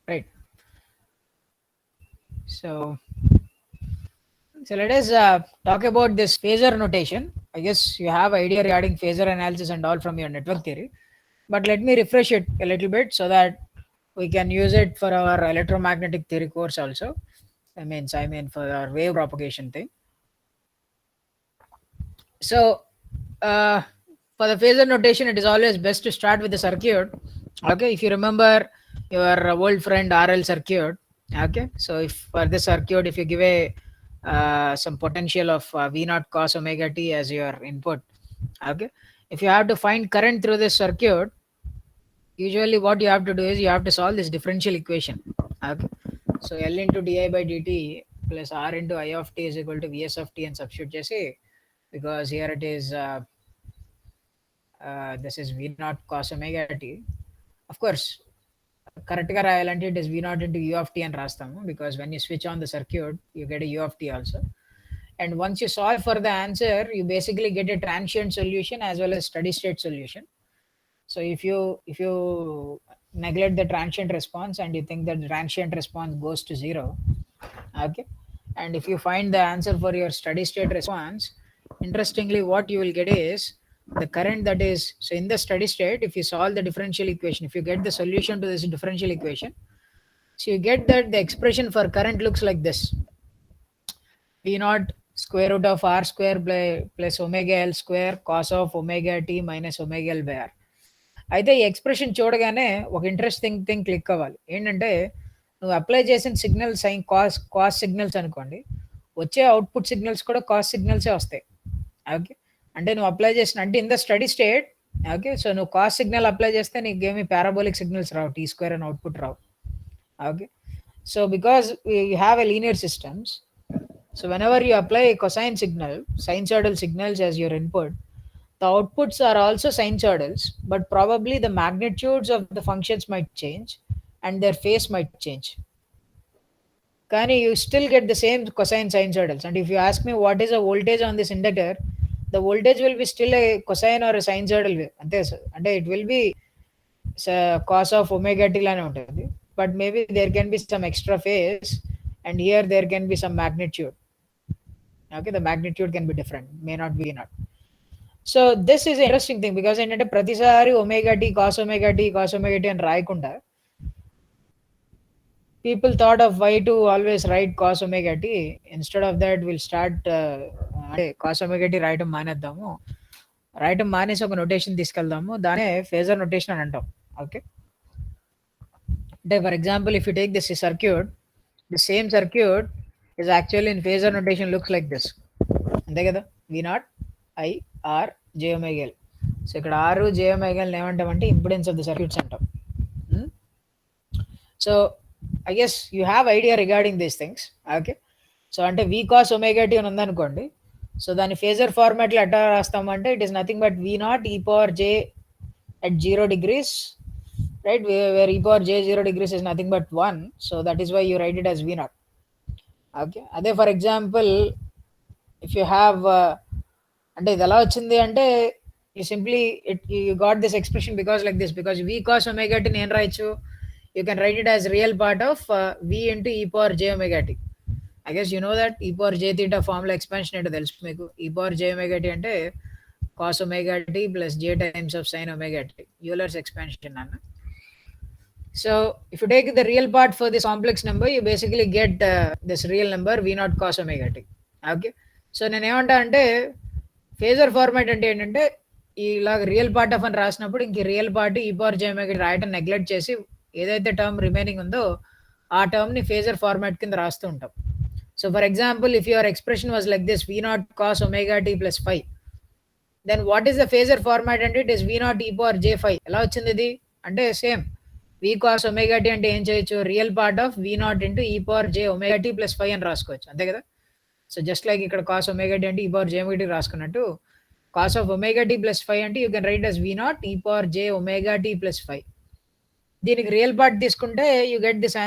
right? So let us talk about this phasor notation. I guess you have idea regarding phasor analysis and all from your network theory, but let me refresh it a little bit so that we can use it for our electromagnetic theory course also. I mean for our wave propagation thing. So uh, for the phasor notation, it is always best to start with the circuit. Okay, if you remember your old friend RL circuit. Okay, so if for this circuit, if you give a some potential of V naught cos omega t as your input. Okay, if you have to find current through this circuit, usually what you have to do is you have to solve this differential equation. Okay, so L into di by dt plus R into I of t is equal to Vs of t and substitute jesse, because here it is this is V naught cos omega t. Of course, కరెక్ట్గా రాయాలంటే it is V naught into U of t అని రాస్తాము, because when you switch on the circuit you get a U of t also. And once you solve for the answer, you basically get a transient solution as well as steady state solution. So if you neglect the transient response and you think that the transient response goes to zero, okay, and if you find the answer for your steady state response, interestingly what you will get is the current that is, so in the steady state, if you solve the differential equation, if you get the solution to this differential equation, so you get that the expression for current looks like this: V naught square root of R square plus omega L square cos of omega t minus omega L by R. అయితే ఈ expression చూడగానే ఒక interesting thing click అవ్వాలి. ఏంటంటే నువ్వు apply చేసిన signal sine cos signals అనుకోండి, వచ్చే అవుట్పుట్ సిగ్నల్స్ కూడా కాస్ సిగ్నల్సే వస్తాయి. ఓకే, అంటే నువ్వు అప్లై చేసిన, అంటే in the steady state, okay, so నువ్వు కాస్ సిగ్నల్ అప్లై చేస్తే నీకు ఏమి పారాబోలిక్ సిగ్నల్స్ రావు, టీ స్క్వేర్ అని output Rao. Okay, so because you have a linear systems, so whenever you apply a cosine signal, sinusoidal signals as your input, the outputs are also sinusoidals, but probably the magnitudes of the functions might change and their phase might change. Can you still get the same cosine sinusoidals? And if you ask me what is a voltage on this inductor, the voltage will be still a cosine or a sinusoidal wave. And it will be cos of omega t line ఉంటుంది, but maybe there can be some extra phase, and here there can be some magnitude. Okay, the magnitude can be different, may not be not. So this is an interesting thing, because ఏంటంటే ప్రతిసారి omega t cos omega t అని రాయకుండా people thought of why to always write cos omega t. Instead of that we'll start అంటే cos omega t రాయటం మానేద్దాము, రాయటం మానేసి ఒక notation తీసుకెళ్దాము, దానే phasor notation అని అంటాం. ఓకే, అంటే for example if you take this circuit, the same circuit is actually in phasor notation looks like this. అంతే కదా, V naught I R J omega L. So ఇక్కడ R J omega L ఏమంటామంటే impedance of the circuits అంటాం. So I guess you have idea regarding these things. Okay, so అంటే V cos omega t అని ఉందనుకోండి, so దాని phasor ఫార్మాట్లో ఎట్లా రాస్తామంటే it is nothing but V naught e power j at 0 degrees, right, where e power j 0 degrees is nothing but 1, so that is why you write it as V naught. Okay, అదే for example if you have అంటే ఇది ఎలా వచ్చింది అంటే you simply you got this expression because like this, because V cos omega t నేను రాయొచ్చు, you can write it as real part of V into e power j omega t. I guess you know that e power j theta formula expansion ఏంటో తెలుసు మీకు. e power j omega t అంటే cos omega t plus j times of sin omega t, Euler's expansion అన్న. So if you take the real part for this complex number, you basically get this real number V naught cos omega t. Okay, so నేను ఏమంటా అంటే phasor format అంటే ఏంటంటే ఇలాగ real part of అని రాసినప్పుడు ఇంక real part e power j omega t రాయటం నెగ్లెక్ట్ చేసి ఏదైతే టర్మ్ రిమైనింగ్ ఉందో ఆ టర్మ్ని ఫేజర్ ఫార్మాట్ కింద రాస్తూ ఉంటాం. So for example if your expression was like this V naught cos omega t plus phi, then what is the phasor format అంటే it is V naught e power j phi. ఎలా వచ్చింది ఇది అంటే same V cos omega t అంటే ఏం చేయొచ్చు, real part of V naught into e power j omega t plus phi అని రాసుకోవచ్చు, అంతే కదా. సో జస్ట్ లైక్ ఇక్కడ cos omega t అంటే e power j omega t రాసుకున్నట్టు, cos of omega t plus phi అంటే you can right as V naught e power j omega t plus phi. దీనికి real part తీసుకుంటే you get this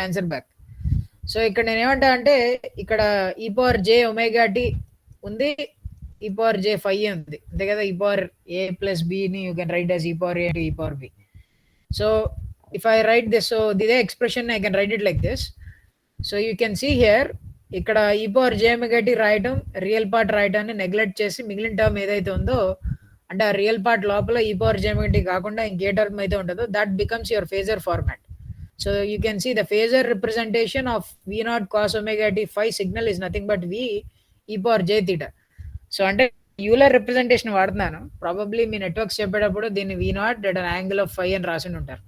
answer back. So ఇక్కడ నేను ఏమంటా అంటే ఇక్కడ e power j omega t ఉంది, e power j phi ఉంది, అంతే కదా. e power a plus b ని you can right as e power a into e power b. So if I write this, so the expression I can write it like this. So you can see here, ఇక్కడ e power j omega tea రాయటం, real part రాయటాన్ని neglect చేసి మిగిలిన term ఏదైతే ఉందో, అంటే ఆ real part లోపల ఈ పవర్ జే ఒమేగా టీ కాకుండా ఇంకే టర్మ్ అయితే ఉంటుందో that becomes your phasor format. So you can see the phasor representation of V not cos omega t phi signal is nothing but V e power j theta. So అంటే Euler representation వాడుతున్నాను, probably మీ networks చెప్పేటప్పుడు దీన్ని V naught at an angle of phi అని రాసి ఉంటారు.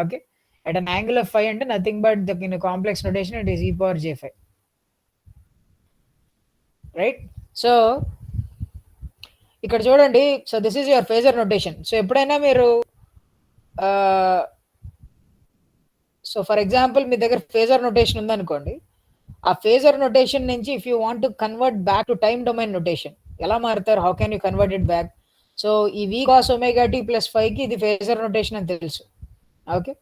Okay, at an angle of phi అంటే nothing but the in a complex notation it is e power j phi, right? So ఇక్కడ చూడండి, so this is your phasor notation. So ఎప్పుడైనా మీరు so for example మీ దగ్గర phasor notation ఉందనుకోండి, ఆ phasor notation నుంచి if you want to convert back to time domain notation ఎలా మారుతారు, how can you convert it back? So ఈ వి cos omega t plus ఫైవ్కి ఇది ఫేజర్ నోటేషన్ అని తెలుసు. ఓకే,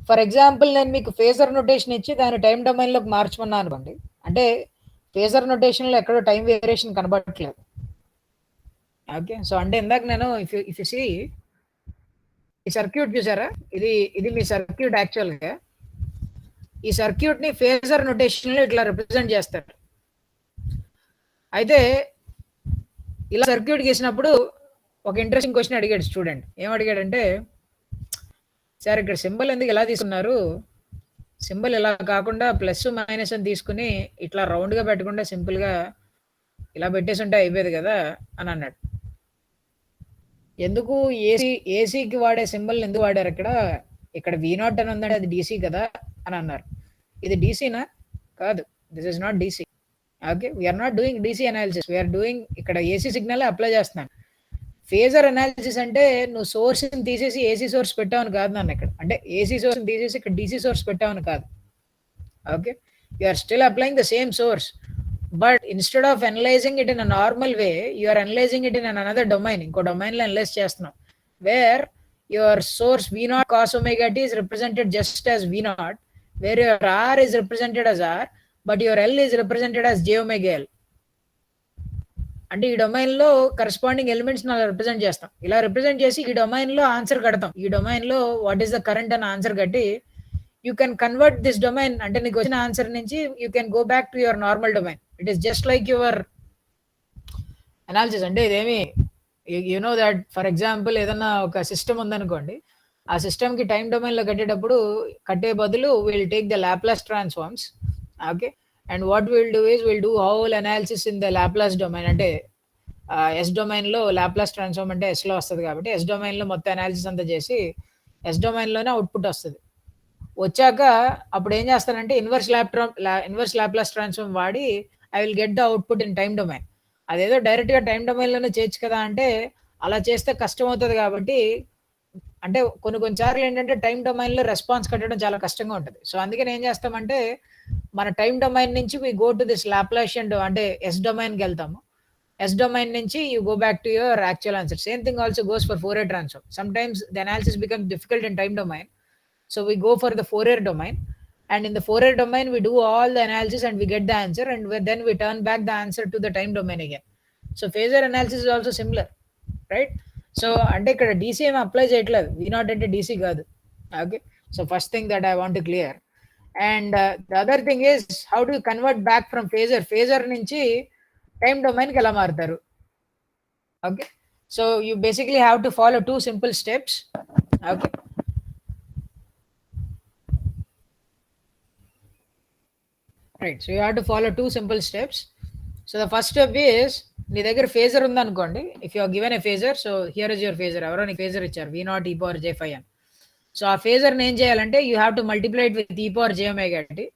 ఫర్ ఎగ్జాంపుల్ నేను మీకు ఫేజర్ నోటేషన్ ఇచ్చి దాన్ని టైం డొమైన్లోకి మార్చమన్నా అనుకోండి, అంటే ఫేజర్ నోటేషన్లో ఎక్కడో టైం వేరియేషన్ కనబడట్లేదు. ఓకే, సో అంటే ఇందాక నేను ఇఫ్ యు సీ ఈ సర్క్యూట్ చూసారా, ఇది మీ సర్క్యూట్. యాక్చువల్గా ఈ సర్క్యూట్ని ఫేజర్ నోటేషన్లో ఇట్లా రిప్రజెంట్ చేస్తారు. అయితే ఇలా సర్క్యూట్ గీసినప్పుడు ఒక ఇంట్రెస్టింగ్ క్వశ్చన్ అడిగాడు స్టూడెంట్. ఏం అడిగాడంటే, సార్ ఇక్కడ సింబల్ ఎందుకు ఇలా తీసుకున్నారు, సింబల్ ఇలా కాకుండా ప్లస్ మైనస్ అని తీసుకుని ఇట్లా రౌండ్గా పెట్టకుండా సింపుల్గా ఇలా పెట్టేసి ఉంటే అయిపోయేది కదా అని అన్నాడు. ఎందుకు ఏసీకి వాడే సింబల్ ఎందుకు వాడారు ఇక్కడ వి నాట్ అని ఉందంటే అది డీసీ కదా అని అన్నారు. ఇది డీసీనా? కాదు, this is not DC. Okay, we're not doing DC analysis, we're doing ఇక్కడ ఏసీ సిగ్నల్ అప్లై చేస్తున్నాను. ఫేజర్ అనాలిసిస్ అంటే నువ్వు సోర్స్ని తీసేసి ఏసీ సోర్స్ పెట్టావని కాదు నన్ను ఇక్కడ, అంటే ఏసీ సోర్స్ని తీసేసి ఇక్కడ డీసీ సోర్స్ పెట్టావని కాదు. Okay, you are still applying the same source, but instead of analysing it in a normal way you are analysing it in an another domain, ఇంకో డొమైన్లో అనలైజ్ చేస్తున్నాం, where your source v not cos omega t is represented just as v naught, where your r is represented as r, but your l is represented as j omega l. అంటే ఈ డొమైన్లో corresponding elements అలా represent చేస్తాం. ఇలా represent చేసి ఈ డొమైన్లో answer కడతాం. ఈ డొమైన్లో వాట్ ఈస్ ద కరెంట్ అని ఆన్సర్ కట్టి you can convert this domain, అంటే నీకు వచ్చిన ఆన్సర్ నుంచి you can go back to your normal domain. It is just like your analysis. అంటే ఇదేమి you know that for example ఏదన్నా ఒక సిస్టమ్ ఉందనుకోండి, ఆ సిస్టమ్కి టైం డొమైన్లో కట్టేటప్పుడు కట్టే బదులు will take the Laplace transforms. Okay, and what we'll do is we'll do whole analysis in the Laplace domain. అంటే ఎస్ డొమైన్లో లాప్లాస్ ట్రాన్స్ఫార్మ్ అంటే ఎస్లో వస్తుంది కాబట్టి ఎస్ డొమైన్లో మొత్తం అనాలిసిస్ అంతా చేసి ఎస్ డొమైన్లోనే అవుట్పుట్ వస్తుంది. వచ్చాక అప్పుడు ఏం చేస్తానంటే ఇన్వర్స్ లాప్లాస్ ట్రాన్స్ఫార్మ్ వాడి I will get the output in time domain. అదేదో డైరెక్ట్గా టైం డొమైన్లోనే చేయొచ్చు కదా అంటే అలా చేస్తే కష్టం అవుతుంది. కాబట్టి అంటే కొన్నిసార్లు ఏంటంటే టైం డొమైన్లో రెస్పాన్స్ కట్టడం చాలా కష్టంగా ఉంటుంది. సో అందుకని ఏం చేస్తామంటే మన టైం డొమైన్ నుంచి we go to this Laplacian అంటే ఎస్ డొమైన్కి వెళ్తాము. ఎస్ డొమైన్ నుంచి you go back to your actual answer. Same thing also goes for Fourier transform. Some times the analysis become difficult in time domain, so we go for the Fourier domain, and in the Fourier domain we do all the analysis and we get the answer, and then we turn back the answer to the time domain again. So phasor analysis is also similar, right? So అంటే ఇక్కడ DC ఏం apply చేయట్లేదు, V not అంటే DC కాదు. Okay, so first thing that I want to clear. And the other thing is how do convert back from phasor నుంచి time డొమైన్కి ఎలా మారుతారు. Okay, so you basically have to follow 2 simple steps. Okay, right, so you have to follow 2 simple steps. So the first step is నీ దగ్గర phasor ఉందనుకోండి, if you are given a phasor, so here is your phasor. ఎవరో నీకు phasor ఇచ్చారు వి not e power జే ఫై అని. So ఆ ఫేజర్ని ఏం చేయాలంటే you have to multiply it with e power j omega t.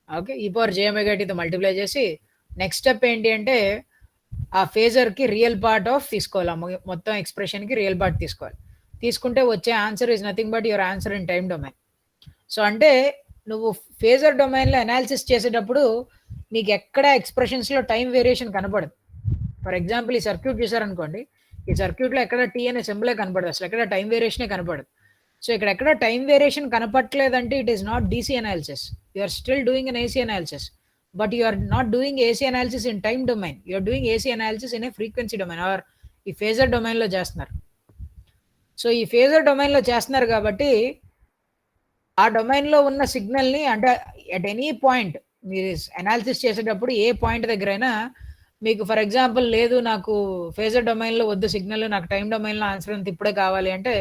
Okay, e power j omega టీతో multiply చేసి నెక్స్ట్ స్టెప్ ఏంటి అంటే ఆ ఫేజర్కి రియల్ పార్ట్ ఆఫ్ తీసుకోవాలి, మొత్తం ఎక్స్ప్రెషన్కి రియల్ పార్ట్ తీసుకోవాలి. తీసుకుంటే వచ్చే answer is nothing but your answer in time domain. So అంటే నువ్వు ఫేజర్ డొమైన్లో అనాలిసిస్ చేసేటప్పుడు నీకు ఎక్కడ ఎక్స్ప్రెషన్స్లో టైం వేరియేషన్ కనపడదు. ఫర్ ఎగ్జాంపుల్ ఈ సర్క్యూట్ చూసారనుకోండి, ఈ సర్క్యూట్లో ఎక్కడ టీ అనే సింబలే కనపడదు, అసలు ఎక్కడ టైం వేరియేషనే కనపడదు. సో ఇక్కడ ఎక్కడ టైం వేరియేషన్ కనపట్లేదంటే it is not DC analysis, you are still doing an AC analysis, but you are not doing AC analysis in time domain, you are doing AC analysis in a frequency domain or e phasor డొమైన్లో చేస్తున్నారు. So ఈ phasor డొమైన్లో చేస్తున్నారు కాబట్టి ఆ డొమైన్లో ఉన్న సిగ్నల్ని అంటే ఎట్ ఎనీ పాయింట్ మీరు అనాలిసిస్ చేసేటప్పుడు ఏ పాయింట్ దగ్గరైనా మీకు ఫర్ ఎగ్జాంపుల్ లేదు నాకు ఫేజర్ డొమైన్లో వద్దు సిగ్నల్, నాకు టైం డొమైన్లో ఆన్సర్ అంత ఇప్పుడే కావాలి అంటే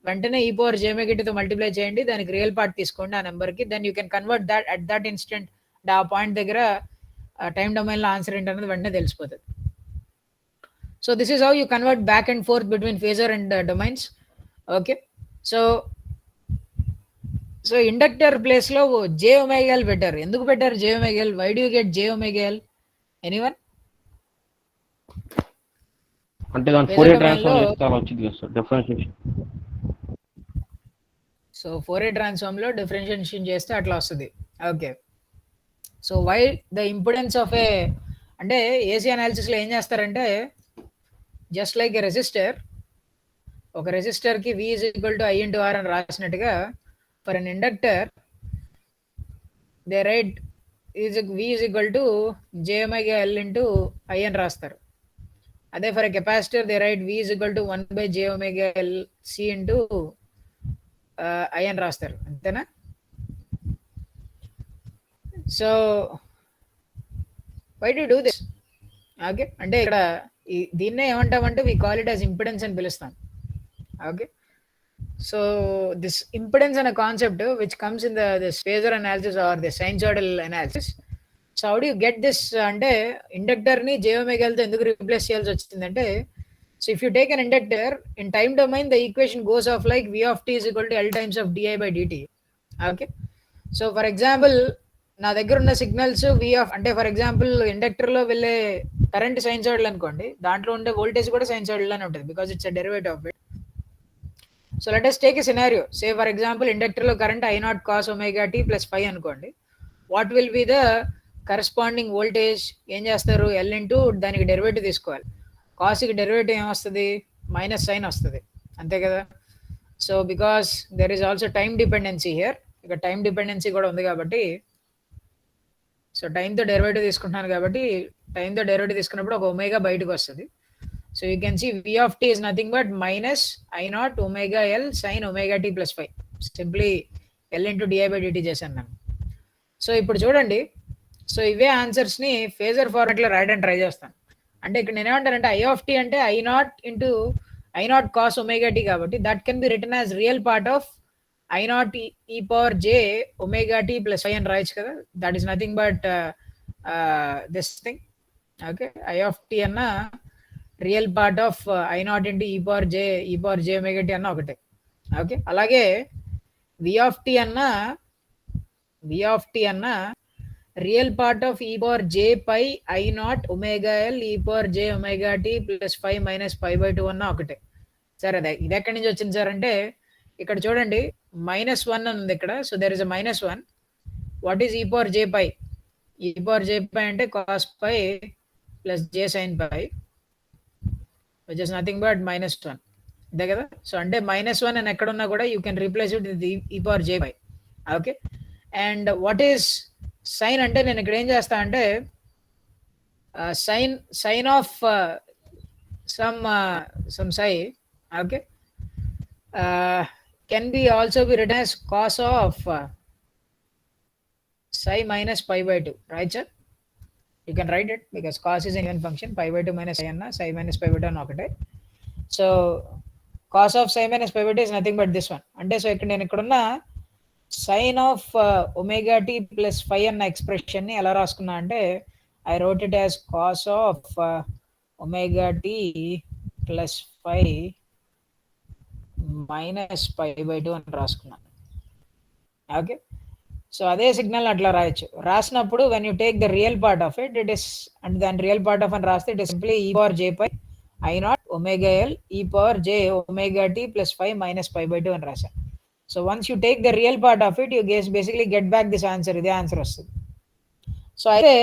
వెంటనే ఈ పవర్ జేమెగిటీతో మల్టిప్లై చేయండి, దానికి రియల్ పార్ట్ తీసుకోండి ఆ నెంబర్కి, then you can convert that at that instant. ఆ పాయింట్ దగ్గర టైం డొమైన్లో ఆన్సర్ ఏంటనేది వెంటనే తెలిసిపోతుంది. So this is how you convert back and forth between phasor and domains. Okay, so so inductor ప్లేస్లో జే ఒమేగాల్ పెట్టారు. ఎందుకు పెట్టారు j omega L? Why do you get j omega L? Anyone? అంటే దాని ఫోరియర్ ట్రాన్స్ఫార్మ్ చేస్తే అలా వచ్చింది కదా సార్ డిఫరెన్షియేషన్. సో ఫోరియర్ ట్రాన్స్ఫార్మ్లో డిఫరెన్షియేషన్ చేస్తే అట్లా వస్తుంది. Okay, so why the impedance of a అంటే ఏసీ అనాలిసిస్లో ఏం చేస్తారంటే జస్ట్ లైక్ ఏ రెసిస్టర్, ఒక రెసిస్టర్కి V is equal to I into R అని రాసినట్టుగా for an inductor they write V is equal to JωL into I అని రాస్తారు. అదే for a capacitor they write V is equal to 1/JωL C into I అని రాస్తారు. అంతేనా? So why do do this? Okay, అంటే ఇక్కడ దీన్నే ఏమంటామంటే we call it as impedance అని పిలుస్తాం. ఓకే, సో దిస్ ఇంపిడెన్స్ అనే concept which comes in this phasor analysis are the sinusoidal analysis. So how do you get this అంటే ఇండక్టర్ని జేఓమెగాల్తో ఎందుకు రీప్లేస్ చేయాల్సి వచ్చిందంటే, so if you take an inductor in time domain the equation goes of like V of t is equal to L times of di/dt. Okay, so for example నా దగ్గర ఉన్న signals V of అంటే for example ఇండక్టర్లో వెళ్ళే current sinusoidal అనుకోండి, దాంట్లో ఉండే voltage కూడా sinusoidal అని ఉంటుంది because it's a derivative of it. So let us take a scenario, say for example ఇండక్టర్లో current I0 cos ωt plus φ అనుకోండి. What will be the corresponding voltage? ఏం చేస్తారు? L ఇంటూ దానికి డెరివేటివ్ తీసుకోవాలి. కాస్కి డెరివేటివ్ ఏమొస్తుంది? మైనస్ సైన్ వస్తుంది, అంతే కదా. So because there is also time dependency here, ఇక టైం డిపెండెన్సీ కూడా ఉంది కాబట్టి, సో టైంతో డెరివేటివ్ తీసుకుంటున్నాను కాబట్టి టైంతో డెరివేటివ్ తీసుకున్నప్పుడు ఒక ఒమేగా బయటకు వస్తుంది. So you can see V of t is nothing but minus I0 omega L sin omega t plus phi. Simply L into di/dt చేశాను నేను. సో ఇప్పుడు చూడండి, సో ఇవే ఆన్సర్స్ని ఫేజర్ ఫార్మాట్లో రాయడానికి ట్రై చేస్తాను. అంటే ఇక్కడ నేను ఏమంటానంటే I of t అంటే I0 into I0 cos ωt కాబట్టి that can be written as real part of I0 e power j omega t plus phi అని రాయొచ్చు కదా. That is nothing but this thing. Okay, I of t అన్న real part of I0 into e power j omega t అన్న ఒకటే. Okay, అలాగే V of t అన్న real part of e power j pi I0 omega L e power j omega t plus phi minus π/2 అన్న ఒకటే. సరే, అదే ఇది ఎక్కడి నుంచి వచ్చింది సార్ అంటే ఇక్కడ చూడండి -1 అని ఉంది ఇక్కడ. So there is a -1. What is e power j pi? e power j pi అంటే cos π plus j sin π which is nothing but -1, ఇదే కదా. సో అంటే -1 అని ఎక్కడున్నా కూడా you can replace it with e power j pi. Okay, and what is sine అంటే నేను ఇక్కడ ఏం చేస్తా అంటే sine of some psi, okay, can be also be written as cos of psi minus π/2, right sir? You can write it because cos is an even function, π/2 minus psi anna psi minus π/2 అన్న ఒకటే. So cos of psi minus π/2 is nothing but this one. అంటే సో ఇక్కడ నేను ఇక్కడున్న sine of omega t plus phi అన్న ఎక్స్ప్రెషన్ని ఎలా రాసుకున్నా అంటే I wrote it as cos of omega t plus phi minus π/2 అని రాసుకున్నాను. ఓకే, సో అదే సిగ్నల్ అట్లా రాయొచ్చు. రాసినప్పుడు when you take the real part of it, it is అంటే దాని రియల్ పార్ట్ ఆఫ్ అని రాస్తే it is simply e power j pi I0 omega L e power j omega t plus 5 minus π/2 అని రాశాను. So once you take the real part of it you basically get back this answer, ఇదే answer వస్తుంది. So అయితే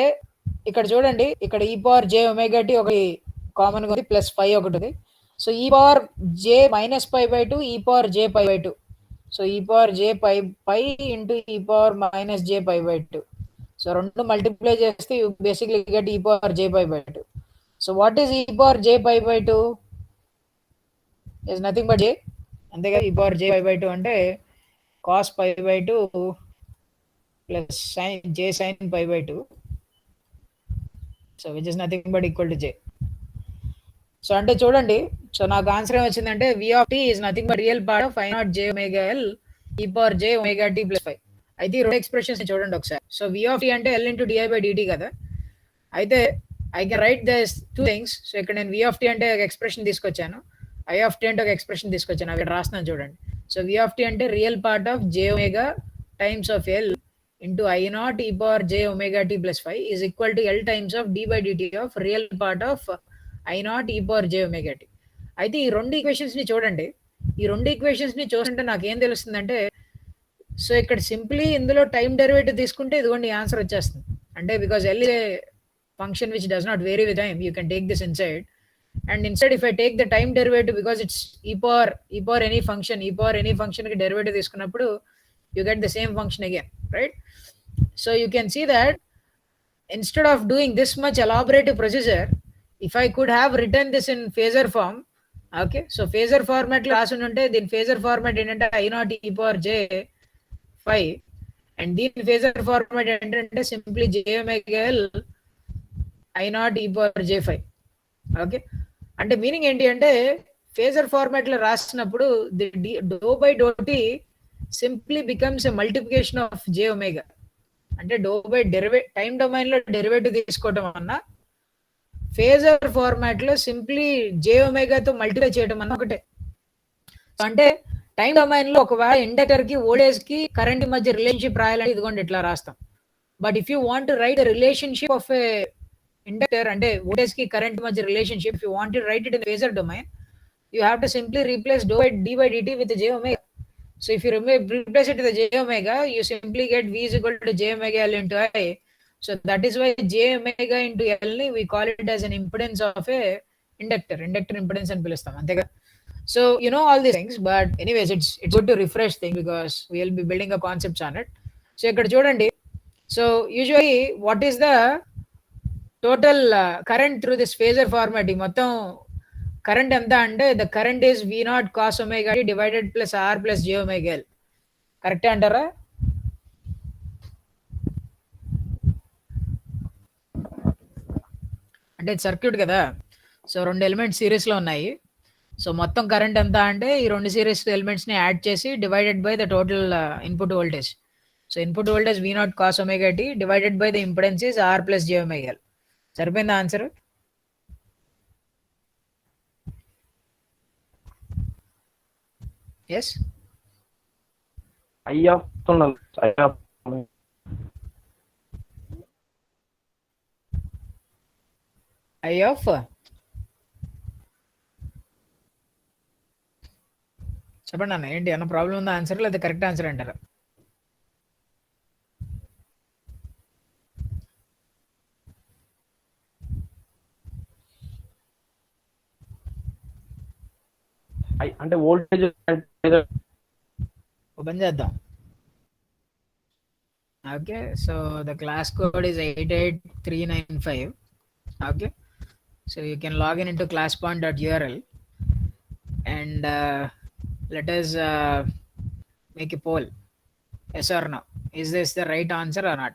ఇక్కడ చూడండి, ఇక్కడ e power j omega t ఒకటి common గా ఉంది, ప్లస్ 5 ఒకటి ఉంది. So e power j minus π/2 e power j π/2. So e power j pi into e power minus j π/2. So రెండు మల్టిప్లై చేస్తే you basically get e power j π/2. So what is e power j π/2? Is nothing but j, అంతే కదా. e power j π/2 అంటే cos pi by 2 plus j sin pi by 2. So which is nothing but equal to j. So అంటే చూడండి, so నాకు answer ఏమొచ్చిందంటే v of t is nothing but real part of I naught j omega l e power j omega t plus 5. అయితే ఈ రెండు expressions చూడండి ఒకసారి. So v of t అంటే l into di by dt కదా. అయితే I can write thus two things. So ఇక్కడ నేను v of t అంటే ఒక ఎక్స్ప్రెషన్ తీసుకొచ్చాను, i of t అంటే ఒక ఎక్స్ప్రెషన్ తీసుకొచ్చాను. అవి రాస్తున్నాను చూడండి. సో v of t అంటే real part of j omega times of l into I naught e power j omega t plus 5 is equal to l times of d by dt of real part of I naught e power j omega t. అయితే ఈ రెండు equations ని చూడండి. ఈ రెండు equations ని చూస్తుంటే నాకు ఏం తెలుస్తుందంటే, సో ఇక్కడ సింప్లీ ఇందులో టైం డెరివేటివ్ తీసుకుంటే ఇదిగోండి ఆన్సర్ వచ్చేస్తుంది. అంటే because L a function which does not vary with time, you can take this inside, and inside if I take the time derivative because it's e power any function కి derivative తీసుకున్నప్పుడు you get the same function again, right? So you can see that instead of doing this much elaborate procedure, if I could have written this in phasor form, okay, so phasor format lo rasun unte din phasor format entante I naught e power j 5 and din phasor format entante simply j omega l I naught e power j 5. okay, అంటే meaning ఏంటి అంటే phasor format లో రాసినప్పుడు do by do t simply becomes a multiplication of j omega. అంటే do by time domain లో derivative తీసుకోవడం అన్నా phasor format లో సింప్లీ j omega తో మల్టిప్లై చేయడం అన్న ఒకటే. అంటే టైం డొమైన్ లో ఒకవేళ ఇండక్టర్ కి వోల్టేజ్ కి కరెంట్ మధ్య రిలేషన్షిప్ రాయాలంటే ఇదిగోండి ఇట్లా రాస్తాం. But if you want to right relationship of A inductor అంటే వోల్టేజ్ కి కరెంట్ మధ్య relationship, you want to right it in phasor domain, you have to simply replace d by dt with j omega. So if you replace it with the j omega, you simply get v is equal to j omega l into I. So that is why j omega into l ni we call it as an impedance of a inductor impedance అని పిలుస్తాం, అంతే కదా. So you know all these things, but anyways it's good to refresh things because we will be building a concepts on it. So ఇక్కడ చూడండి, so usually what is the total current through this phasor format? ఈ మొత్తం current ఎంత అంటే the current is v not cos omega t divided plus r plus j omega L. కరెక్టే అంటారా? అంటే circuit కదా, సో రెండు ఎలిమెంట్స్ సిరీస్ లో ఉన్నాయి. సో మొత్తం కరెంట్ ఎంత అంటే ఈ రెండు సిరీస్ ఎలిమెంట్స్ ని యాడ్ చేసి divided by the total input voltage. So input voltage v not cos omega t divided by the impedance is r plus j omega L. సరిపోయిందా ఆన్సర్? yes I of చెప్పండి అన్న, ఏంటి అన్న problem ఉందా answer లేదా correct answer అంటారా? అంటే voltage open చేద్దాం. Okay, so the class code is 88395. okay, so you can log in into classpoint.url and let us make a poll, yes or no, is this the right answer or not?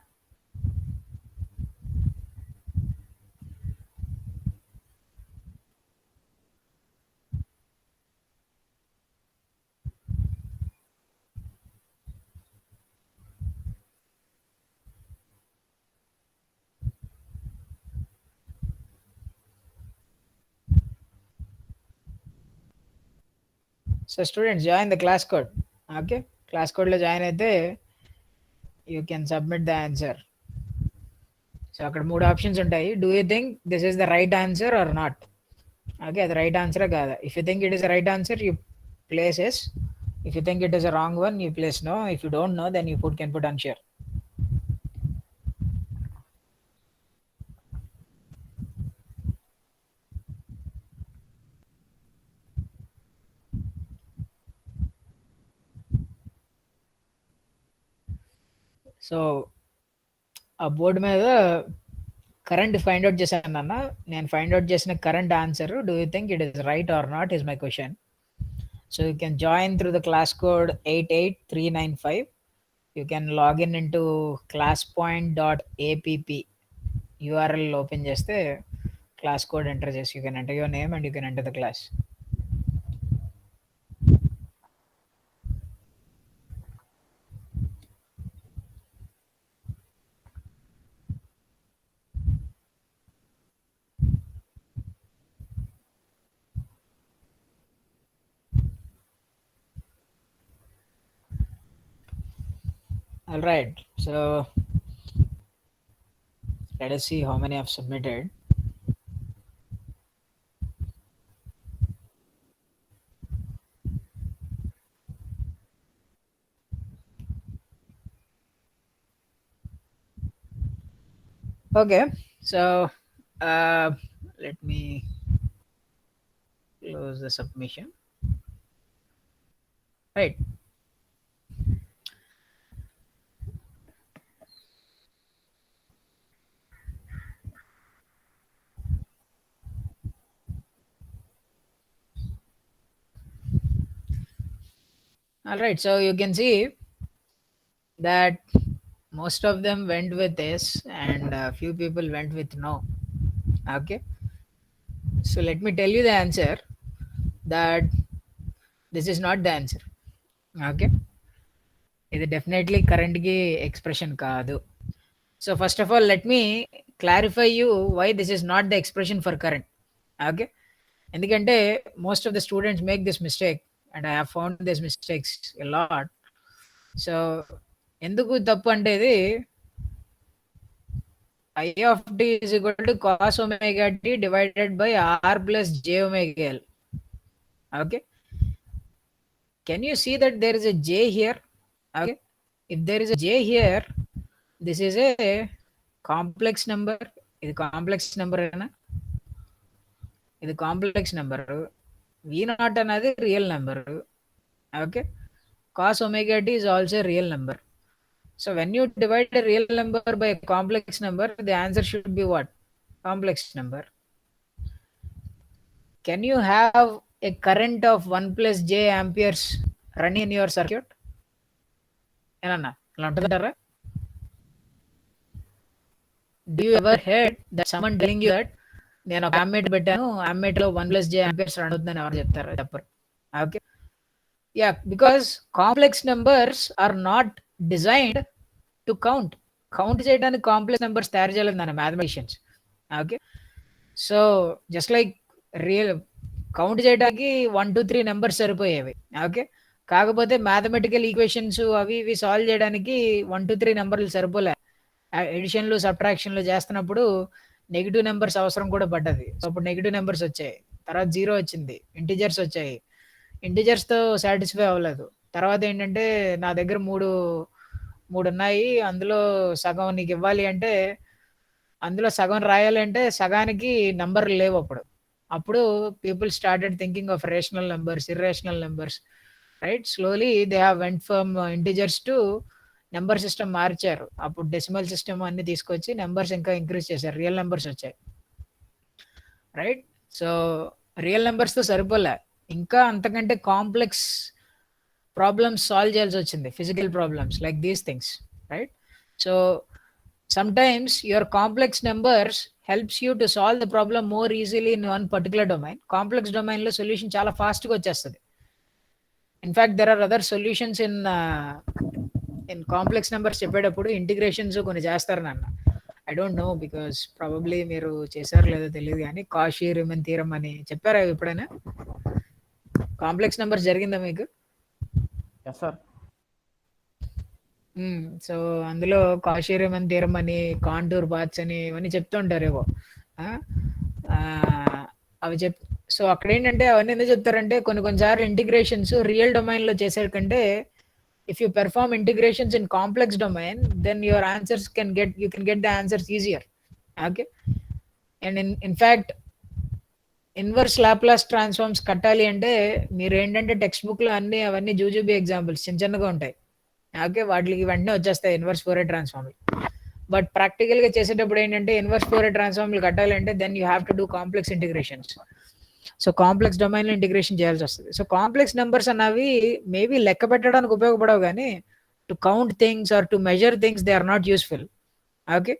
So students, join the class code. Okay, class code lo join అయితే you can submit the answer. So అక్కడ మూడు options ఉంటాయి. Do you think this is the right answer or not? Okay, అది right answer కాదా? If you think it is the right answer you place yes, if you think it is a wrong one you place no, if you don't know then you can put unsure. So ఆ board మీద current find out చేశాను అన్న, నేను find out చేసిన current answer do you think it is right are not is my question. So you can join through the class code 88395. You can log in into classpoint.app. URL open చేస్తే class code enter చేసి you can enter your name and you can enter the class. All right, so let us see how many have submitted. Okay, so let me close the submission. Right. All right, so you can see that most of them went with this and a few people went with no. Okay, so let me tell you the answer, that this is not the answer. Okay, ఇది definitely కరెంట్కి expression కాదు. So first of all let me clarify you why this is not the expression for current. Okay, ఎందుకంటే most of the students make this mistake and I have found this mistakes a lot. So ఎందుకు తప్పు అంటే ఇది I of t is equal to cos omega t divided by r plus j omega l. Okay, can you see that there is a j here? Okay, if there is a j here, this is a complex number. ఇది complex number అయినా, ఇది complex number. v0 అనేది real number. Okay, cos omega t is also a real number. So when you divide a real number by a complex number, the answer should be what? Complex number. Can you have a current of 1 plus j amperes running in your circuit? Enanna, ala untadara? Do you ever heard that someone telling you that నేను ఒక అమ్మేట్ పెట్టాను, అమ్మేట్లో 1 plus j amperes run అవుతుందని ఎవరు చెప్తారు? చెప్పరు. Okay, yeah, because complex numbers are not designed to count చేయడానికి complex numbers తయారు చేయలేదు మన mathematicians. Okay, so just like real count చేయడానికి 1 2 3 నెంబర్స్ సరిపోయేవి. ఓకే, కాకపోతే మ్యాథమెటికల్ ఈక్వేషన్స్ అవి ఇవి సాల్వ్ చేయడానికి 1 2 3 నెంబర్లు సరిపోలే. ఎడిషన్లు సబ్ట్రాక్షన్లు చేస్తున్నప్పుడు నెగిటివ్ నెంబర్స్ అవసరం కూడా పడ్డది. సో అప్పుడు నెగిటివ్ నెంబర్స్ వచ్చాయి, తర్వాత 0 వచ్చింది, ఇంటిజర్స్ వచ్చాయి. ఇంటిజర్స్తో సాటిస్ఫై అవ్వలేదు. తర్వాత ఏంటంటే నా దగ్గర మూడు ఉన్నాయి, అందులో సగం నీకు ఇవ్వాలి అంటే, అందులో సగం రాయాలి అంటే సగానికి నంబర్లు లేవు. అప్పుడు people started thinking of rational numbers, irrational numbers. Right, slowly they have vent from integers to number system మార్చారు. అప్పుడు డెసిమల్ సిస్టమ్ అన్ని తీసుకొచ్చి నెంబర్స్ ఇంకా ఇంక్రీజ్ చేశారు, రియల్ నెంబర్స్ వచ్చాయి. రైట్, సో రియల్ నెంబర్స్తో సరిపోలే, ఇంకా అంతకంటే కాంప్లెక్స్ ప్రాబ్లమ్స్ సాల్వ్ చేయాల్సి వచ్చింది, physical problems like these things. Right, so sometimes your complex numbers helps you to solve the problem more easily in one particular domain. Complex domain lo solution చాలా fast గా వచ్చేస్తుంది. In fact, there are other solutions in complex numbers చెప్పేటప్పుడు integrations కొన్ని చేస్తారు నాన్న. I don't know because probably మీరు చేశారో లేదో తెలియదు, కానీ కాషీ రీమన్ థీరం అని చెప్పారా ఎప్పుడైనా? కాంప్లెక్స్ నెంబర్స్ జరిగిందా మీకు? Yes sir. సో అందులో కాషీ రీమన్ థీరం అని, కాంటూర్ పాత్స్ అని ఇవన్నీ చెప్తూ ఉంటారు ఏవో. అవి సో అక్కడ ఏంటంటే అవన్నీ ఎందుకు చెప్తారంటే, కొన్నిసార్లు ఇంటిగ్రేషన్స్ రియల్ డొమైన్లో చేసే కంటే if you perform integrations in complex domain, then your answers you can get the answers easier. Okay, and in fact inverse Laplace transforms కట్టాలి అంటే మీరు ఏంటంటే టెక్స్ట్ బుక్లో అవన్నీ జూజూబీ ఎగ్జాంపుల్స్ చిన్నగా ఉంటాయి. ఓకే, వాటికి వెంటనే వచ్చేస్తాయి ఇన్వర్స్ ఫోరియర్ ట్రాన్స్ఫార్మ్లు. బట్ ప్రాక్టికల్గా చేసేటప్పుడు ఏంటంటే ఇన్వర్స్ ఫోరియర్ ట్రాన్స్ఫార్మ్లు కట్టాలంటే then you have to do complex integrations. So complex డొమైన్లో ఇంటిగ్రేషన్ చేయాల్సి వస్తుంది. సో కాంప్లెక్స్ నెంబర్స్ అన్నవి మేబీ లెక్క పెట్టడానికి ఉపయోగపడవు, కానీ to count things or to measure things they are not useful. Okay,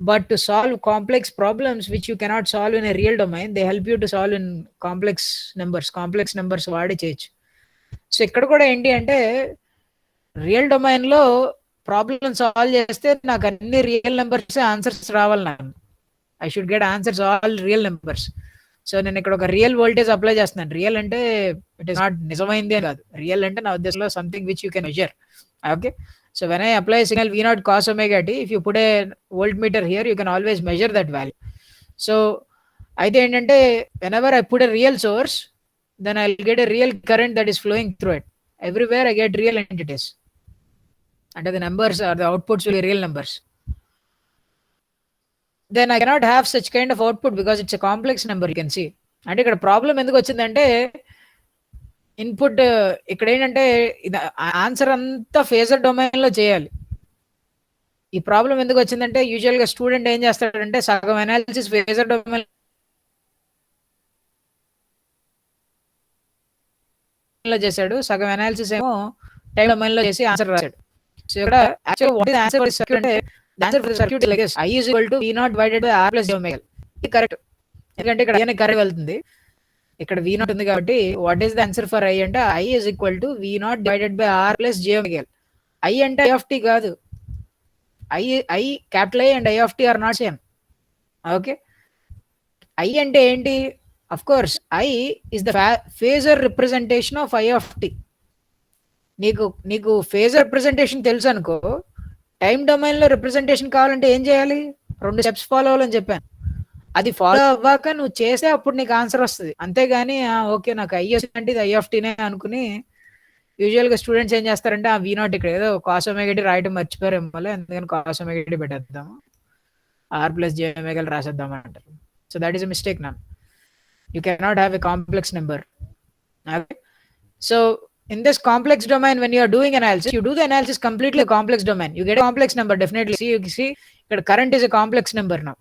but to solve complex problems which you cannot solve in a real domain, they help you to solve in complex numbers వాడి చేయొచ్చు. So ఇక్కడ కూడా ఏంటి అంటే real డొమైన్లో problem solve చేస్తే నాకు అన్ని రియల్ నెంబర్స్ ఆన్సర్స్ రావాలి. నాకు I should get answers all real numbers. So నేను ఇక్కడ ఒక రియల్ వోల్టేజ్ అప్లై చేస్తున్నాను. రియల్ అంటే ఇట్ ఈస్ నాట్ నిజమైంది అని కాదు. రియల్ అంటే నా ఉద్దేశంలో something which you can measure. Okay, so when I apply signal V naught cos omega t, if you put a voltmeter here, you can always measure that value. So అయితే ఏంటంటే whenever I put a real source, then I'll get a real current that is flowing through it. Everywhere I get real entities, and the numbers or the outputs will be real numbers. Then I cannot have such kind of output because it's a complex number, you can see. అంటే ఇక్కడ problem ఎందుకు వచ్చిందంటే input ఇక్కడ ఏంటంటే answer అంతా phasor డొమైన్లో చేయాలి. ఈ ప్రాబ్లం ఎందుకు వచ్చిందంటే యూజువల్గా స్టూడెంట్ ఏం చేస్తాడంటే సగం అనాలిసిస్ ఫేజర్ డొమైన్లో చేశాడు, సగం అనాలిసిస్ ఏమో టైం డొమైన్లో చేసి ఆన్సర్ రాశాడు. సో ఇక్కడ actual what is answer for circuit అంటే answer for circuit like this: I is equal to V naught divided by R plus j omega. ఇది కరెక్ట్, ఎందుకంటే ఇక్కడ కరెక్ట్ వెళ్తుంది. ఇక్కడ V naught ఉంది కాబట్టి what is the answer for I అంటే I is equal to V naught divided by R plus j omega. I అంటే I of t కాదు. I capital I and I of t are not same. Okay, I అంటే ఏంటి? of course I is the phasor representation of I of t. నీకు phasor representation తెలుసు అనుకో, time డొమైన్లో representation కావాలంటే ఏం చేయాలి? 2 స్టెప్స్ ఫాలో అవ్వాలని చెప్పాను. అది ఫాలో అవ్వాక నువ్వు చేస్తే అప్పుడు నీకు ఆన్సర్ వస్తుంది. అంతేగాని ఓకే నాకు ఐ అంటే ఇది I of t నే అనుకుని యూజువల్గా స్టూడెంట్స్ ఏం చేస్తారంటే V naught ఇక్కడ ఏదో cos omega t రాయటం మర్చిపోయారేమో, అందుకని cos omega t పెట్టేద్దాము, R plus j omega రాసేద్దాం అంటారు. So that is a mistake. No you cannot have a complex number. So in this complex domain, when you are doing analysis, you do the analysis completely a complex domain, you get a complex number definitely. You see ఇక్కడ current is a complex number now.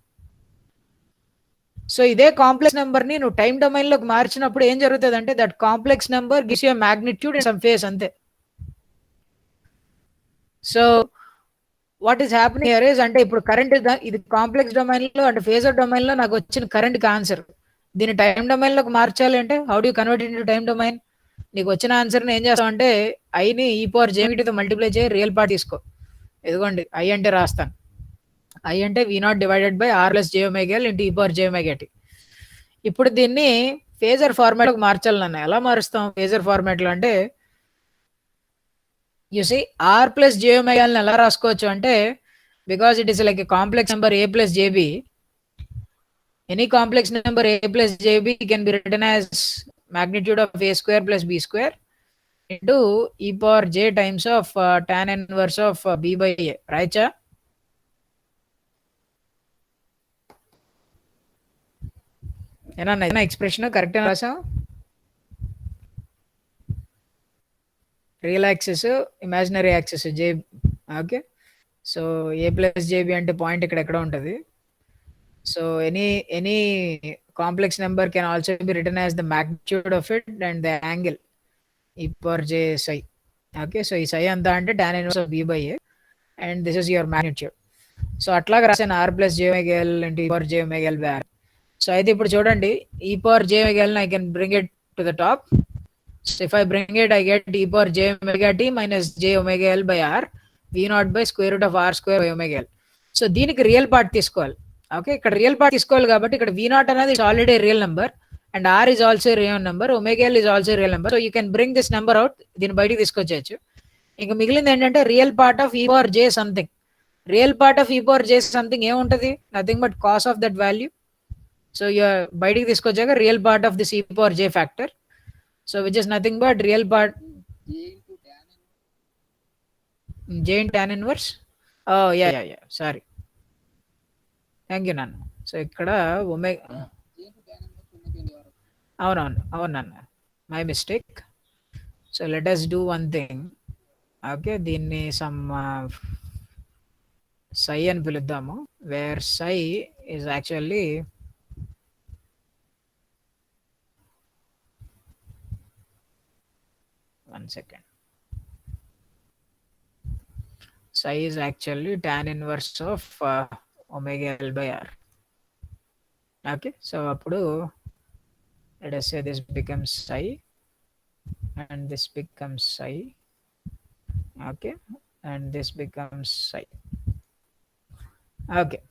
So ఇదే complex number ని నువ్వు time domain లోకి మార్చినప్పుడు ఏం జరుగుతుంది అంటే that complex number gives you magnitude and some phase, అంతే. So what is happening here is అంటే ఇప్పుడు కరెంట్ ఇది కాంప్లెక్స్ డొమైన్ లో అంటే ఫేజర్ డొమైన్ లో నాకు వచ్చిన కరెంట్ కి ఆన్సర్. దీన్ని టైం డొమైన్ లోకి మార్చాలి అంటే how do you convert it into time domain? నీకు వచ్చిన ఆన్సర్ ని ఏం చేస్తావు అంటే ఐని e⁻j తో మల్టిప్లై చేయి, రియల్ పార్ట్ తీసుకో. ఇదిగోండి I అంటే రాస్తాను. I అంటే V naught divided by R plus j omega L into e⁻j omega t. ఇప్పుడు దీన్ని ఫేజర్ ఫార్మాట్ లోకి మార్చాలి. నన్ను ఎలా మారుస్తాం ఫేజర్ ఫార్మాట్ లో అంటే you see R plus j omega L ఎలా రాసుకోవచ్చు అంటే because it is like a complex number A plus jb, any complex number A plus jb can be written as magnitude of a square plus b square into e⁻j times of tan inverse of b by a, right? ఏనా expression correct రాసాం? Real axis, imaginary axis J. Okay, so A plus jb అంటే point ఇక్కడ ఎక్కడ ఉంటుంది. So any complex number can also be written as the magnitude of it and the angle e⁻j psi. Okay, so ఈ psi అంతా అంటే tan inverse of b by a and this is your magnitude. So అట్లాగా రాసాను R plus j omega L into e⁻ j omega L by R. So అయితే ఇప్పుడు చూడండి e⁻ j omega L I can bring it to the top. So if I bring it, I get e⁻ j omega t minus j omega L by R V naught by square root of R square by omega L. సో దీనికి real part తీసుకోవాలి. Okay, ఇక్కడ real part తీసుకోవాలి కాబట్టి ఇక్కడ V naught అనేది already real number and R is also real number, omega L is also real number. So you can bring this number out, దీన్ని బయటికి తీసుకొచ్చేయచ్చు. ఇంకా మిగిలింది ఏంటంటే real part of e⁻ j something. Real part of e⁻ j something ఏముంటుంది? Nothing but cos of that value. So బయటికి తీసుకొచ్చాక real part of this e⁻ j factor, so which is nothing but real part j in tan inverse. Oh yeah, sorry, thank you నాన్న. So ఇక్కడ omega, అవును నాన్న, my mistake. So let us do one thing. Okay, దీన్ని some psi అని పిలుద్దాము, wear psi is actually 1 second. Psi is actually tan inverse of omega L by R. Okay, so appudu let us say this becomes psi and this becomes psi. Okay, and this becomes psi. Okay,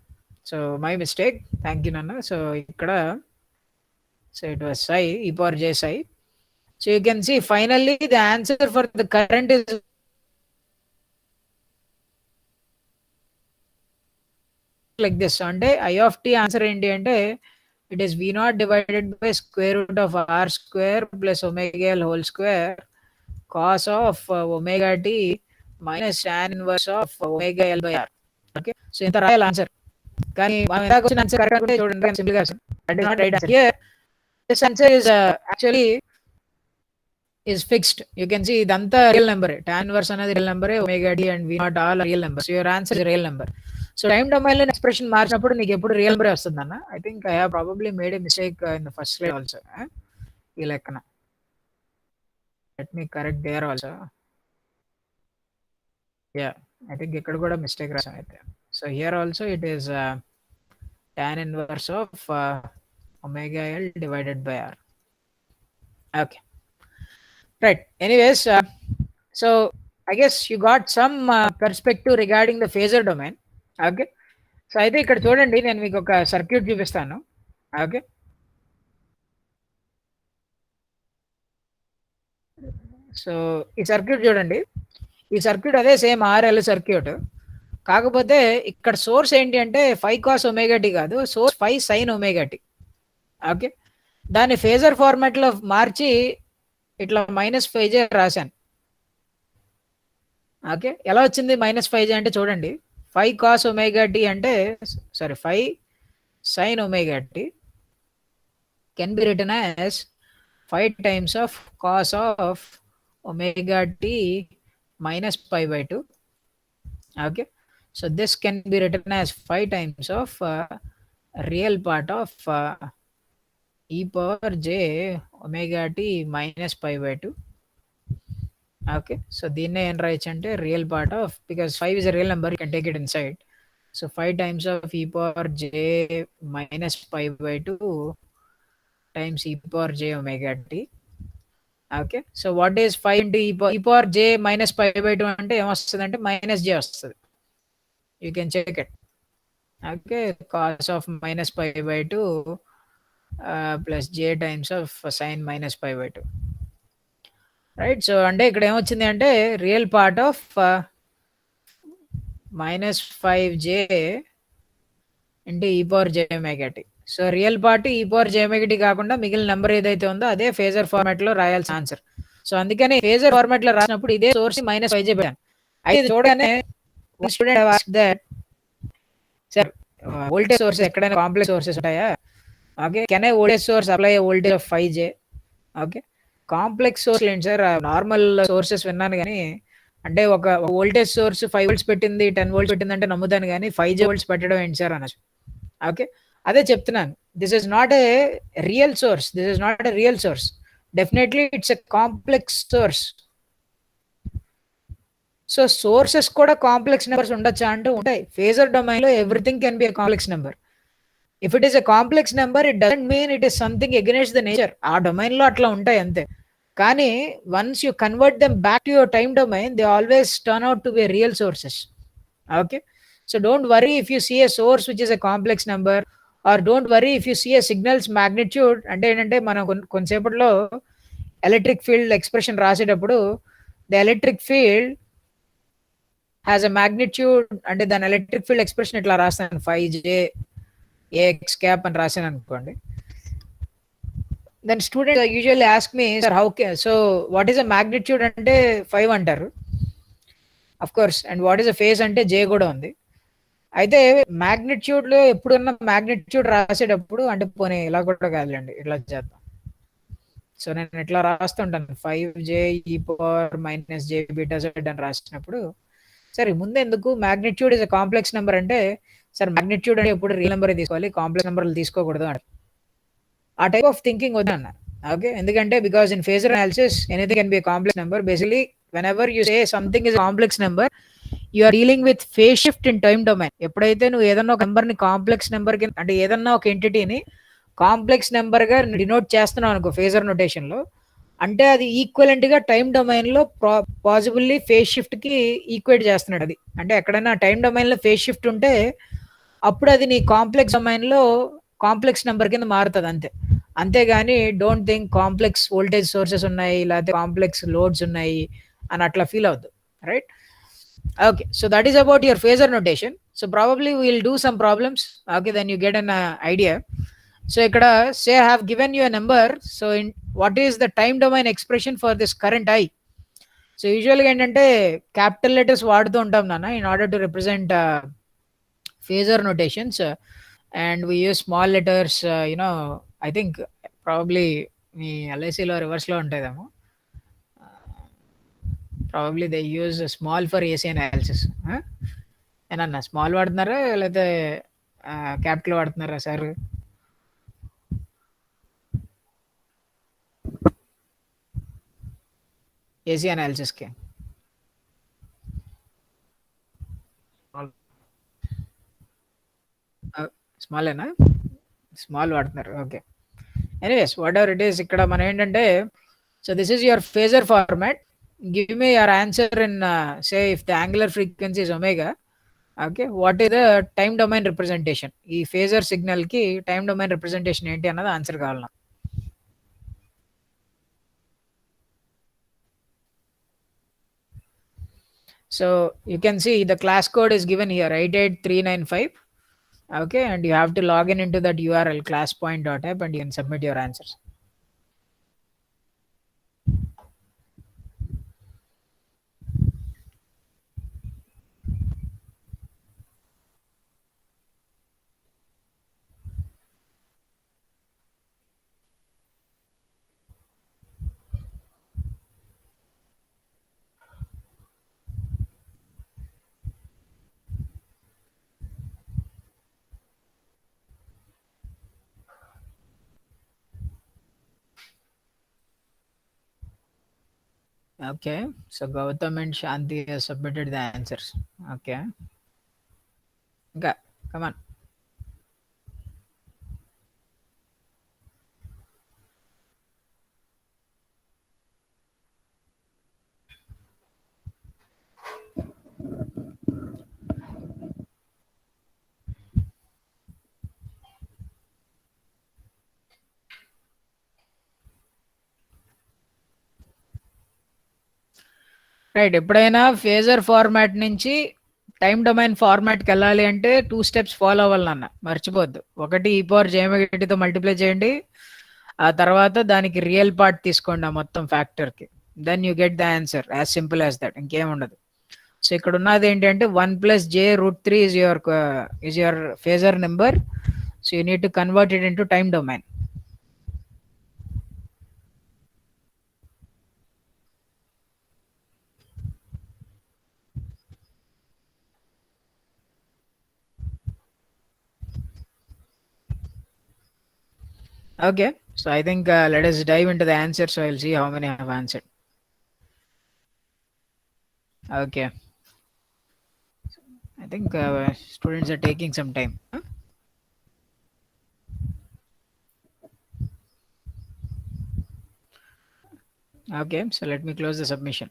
so my mistake, thank you Nana. So ikkada, so it was psi e power j psi. So you can see finally the answer for the current is like this. అంటే I of t answer ఏంటి అంటే it is v naught divided by square root of r square plus omega l whole square cos of omega t minus tan inverse of omega l by r. Okay, so ఇంత రాయాలి answer. కానీ మనం ఇందాక వచ్చిన answer correct అంటే చూడండి simple గా that is not right answer. Here this answer is actually is fixed. You can see ఇదంతా రియల్ నెంబర్. tan inverse అనేది real number, omega t and v naught all real number. So your answer is real number. So time domain లో expression మార్చినప్పుడు నీకు ఎప్పుడు real number వస్తుంది అన్న. I think I have probably made A mistake in the first slide also. ఈ లెక్కన let me correct there also. Yeah, I think ఇక్కడ కూడా మిస్టేక్ రాసాం అయితే. So here also it is tan inverse of omega l divided by r. Okay, right. Anyways, so I guess you got some perspective regarding the phasor domain. Okay, so అయితే ఇక్కడ చూడండి నేను మీకు ఒక సర్క్యూట్ చూపిస్తాను. Okay, so ఈ circuit చూడండి. ఈ సర్క్యూట్ అదే సేమ్ ఆర్ఎల్ సర్క్యూట్, కాకపోతే ఇక్కడ సోర్స్ ఏంటి అంటే 5 cos omega t కాదు, source 5 sin omega t. Okay, దాన్ని ఫేజర్ ఫార్మాట్ లో మార్చి ఇట్లా -5j రాశాను. ఓకే, ఎలా వచ్చింది -5j అంటే చూడండి, 5 cos omega t అంటే sorry 5 sin omega t can be written as 5 times of cos of omega t minus pi by 2. Okay, so this can be written as 5 times of real part of e power j omega t minus pi by 2. Okay, so దీన్నే ఏం రాయొచ్చు అంటే real part of, because 5 is a real number, you can take it inside. So 5 times of e power j minus pi by 2 times e power j omega t. Okay, so what is 5 into e power j minus pi by 2 అంటే ఏమొస్తుంది అంటే -j వస్తుంది. You can check it. Okay, cos of minus pi by 2 plus j times of sin minus pi by 2. Right, so అంటే ఇక్కడ ఏమొచ్చింది అంటే real part of -5j into e power j omega t. So real part e power j omega t కాకుండా మిగిలిన number ఏదైతే ఉందో అదే phasor format లో రాయాల్సిన ఆన్సర్. సో అందుకని ఫేజర్ ఫార్మాట్ లో రాసినప్పుడు ఇదే సోర్స్ -5j పెట్టాను. అయితే చూడగానే student asked that sir voltage source ఎక్కడైనా కాంప్లెక్స్ సోర్సెస్ ఉంటాయా? Okay, can I voltage source apply voltage of 5j? Okay, complex source ఏంటి సార్, నార్మల్ సోర్సెస్ విన్నాను కానీ అంటే ఒక వోల్టేజ్ సోర్స్ 5 volts పెట్టింది 10 volts పెట్టింది అంటే నమ్ముతాను కానీ 5j volts పెట్టడం ఏంటి సార్ అనొచ్చు. ఓకే, అదే చెప్తున్నాను, this is not a real source, this is not a real source. Definitely it's a complex source. So sources కూడా కాంప్లెక్స్ నెంబర్స్ ఉండొచ్చా అంటే ఉంటాయి. ఫేజర్ డొమైన్ లో everything can be a complex number. If it is a complex number it doesn't mean it is something against the nature. ఆ domain లో అట్లా ఉంటాయి అంతే. కానీ once you convert them back to your time domain they always turn out to be real sources. Okay, so don't worry if you see a source which is a complex number, or don't worry if you see a signals magnitude. అంటే ఏంటంటే మనం కొంతసేపట్లో electric field expression రాసేటప్పుడు the electric field has a magnitude, అంటే దాని electric field expression ఇట్లా రాస్తాను 5j ax cap అని రాశాను అనుకోండి. Then student usually ask me sir how so what is a magnitude అంటే 5 అంటారు of course, and what is a phase అంటే j కూడా ఉంది. అయితే మ్యాగ్నిట్యూడ్ లో ఎప్పుడున్న మ్యాగ్నిట్యూడ్ రాసేటప్పుడు అంటే పోనీ ఇలా కూడా కాదులేండి, ఇట్లా చేద్దాం. సో నేను ఇట్లా రాస్తుంటాను 5j e power minus j beta z అని రాసినప్పుడు సరే ముందు ఎందుకు magnitude is a complex number అంటే సార్ మ్యాగ్నిట్యూడ్ అంటే ఎప్పుడు రియల్ నెంబర్ తీసుకోవాలి, కాంప్లెక్స్ నెంబర్లు తీసుకోకూడదు అంటారు. ఆ టైప్ ఆఫ్ థింకింగ్ వద్దన్న. Okay, ఎందుకంటే because in phasor analysis anything can be a complex number. Basically whenever you say something is a complex number, you are dealing with phase shift in time domain. ఎప్పుడైతే నువ్వు ఏదన్నా ఒక నెంబర్ని complex number కి, అంటే ఏదన్నా ఒక ఎంటిటీని కాంప్లెక్స్ నెంబర్గా డినోట్ చేస్తున్నావు అనుకో ఫేజర్ నొటేషన్లో, అంటే అది ఈక్వలెంట్గా టైం డొమైన్లో పాసిబుల్లీ ఫేజ్ షిఫ్ట్కి ఈక్వేట్ చేస్తున్నాడు. అది అంటే ఎక్కడైనా టైం డొమైన్లో ఫేజ్ షిఫ్ట్ ఉంటే అప్పుడు అది నీ కాంప్లెక్స్ డొమైన్లో కాంప్లెక్స్ నెంబర్ కింద మారుతుంది అంతే. అంతేగాని don't think complex voltage sources ఉన్నాయి లేకపోతే కాంప్లెక్స్ లోడ్స్ ఉన్నాయి అని అట్లా ఫీల్ అవుద్దు, right? Okay, so that is about your phasor notation. So probably we'll do some problems. Okay, then you get an idea. So ikkada say I have given you a number. So in what is the time domain expression for this current I? So usually ఏంటంటే capital letters వాడుతూ ఉంటాం నాన్న in order to represent phasor notations, and we use small letters. I think probably మీ ఎల్ఐసిలో రివర్స్లో ఉంటుందేమో. Probably they use small for AC analysis. ఏనన్నా small వాడుతున్నారా లేకపోతే క్యాపిటల్ వాడుతున్నారా సార్? ఏసీ అనాలిసిస్కి స్మాలేనా? స్మాల్ వాడుతున్నారు, okay. Anyways whatever it is, ఇక్కడ మనం ఏంటంటే, so this is your phasor format. Give me your answer in say if the angular frequency is omega, okay, what is the time domain representation? ఈ phasor signal కి time domain representation ఏంటి అన్నది answer కావాలి. So you can see the class code is given here 88395. Okay, and you have to log in into that URL classpoint.app and you can submit your answers. Okay, so Gautam and Shanti has submitted the answers. Okay, come on. Right, ఎప్పుడైనా phasor format నుంచి time domain ఫార్మాట్కి వెళ్ళాలి అంటే 2 steps follow అవ్వాలన్న మర్చిపోద్దు. ఒకటి ఈ power జేఎంఐటీతో multiply చేయండి, ఆ తర్వాత దానికి రియల్ పార్ట్ తీసుకోండి ఆ మొత్తం ఫ్యాక్టర్కి, then you get the answer, as simple as that, ఇంకేం ఉండదు. సో ఇక్కడ ఉన్నది ఏంటంటే 1+j√3 is your phasor number. So you need to convert it into time domain. Okay, so I think let us dive into the answer. So I'll see how many have answered. Okay, I think students are taking some time. Okay, so let me close the submission.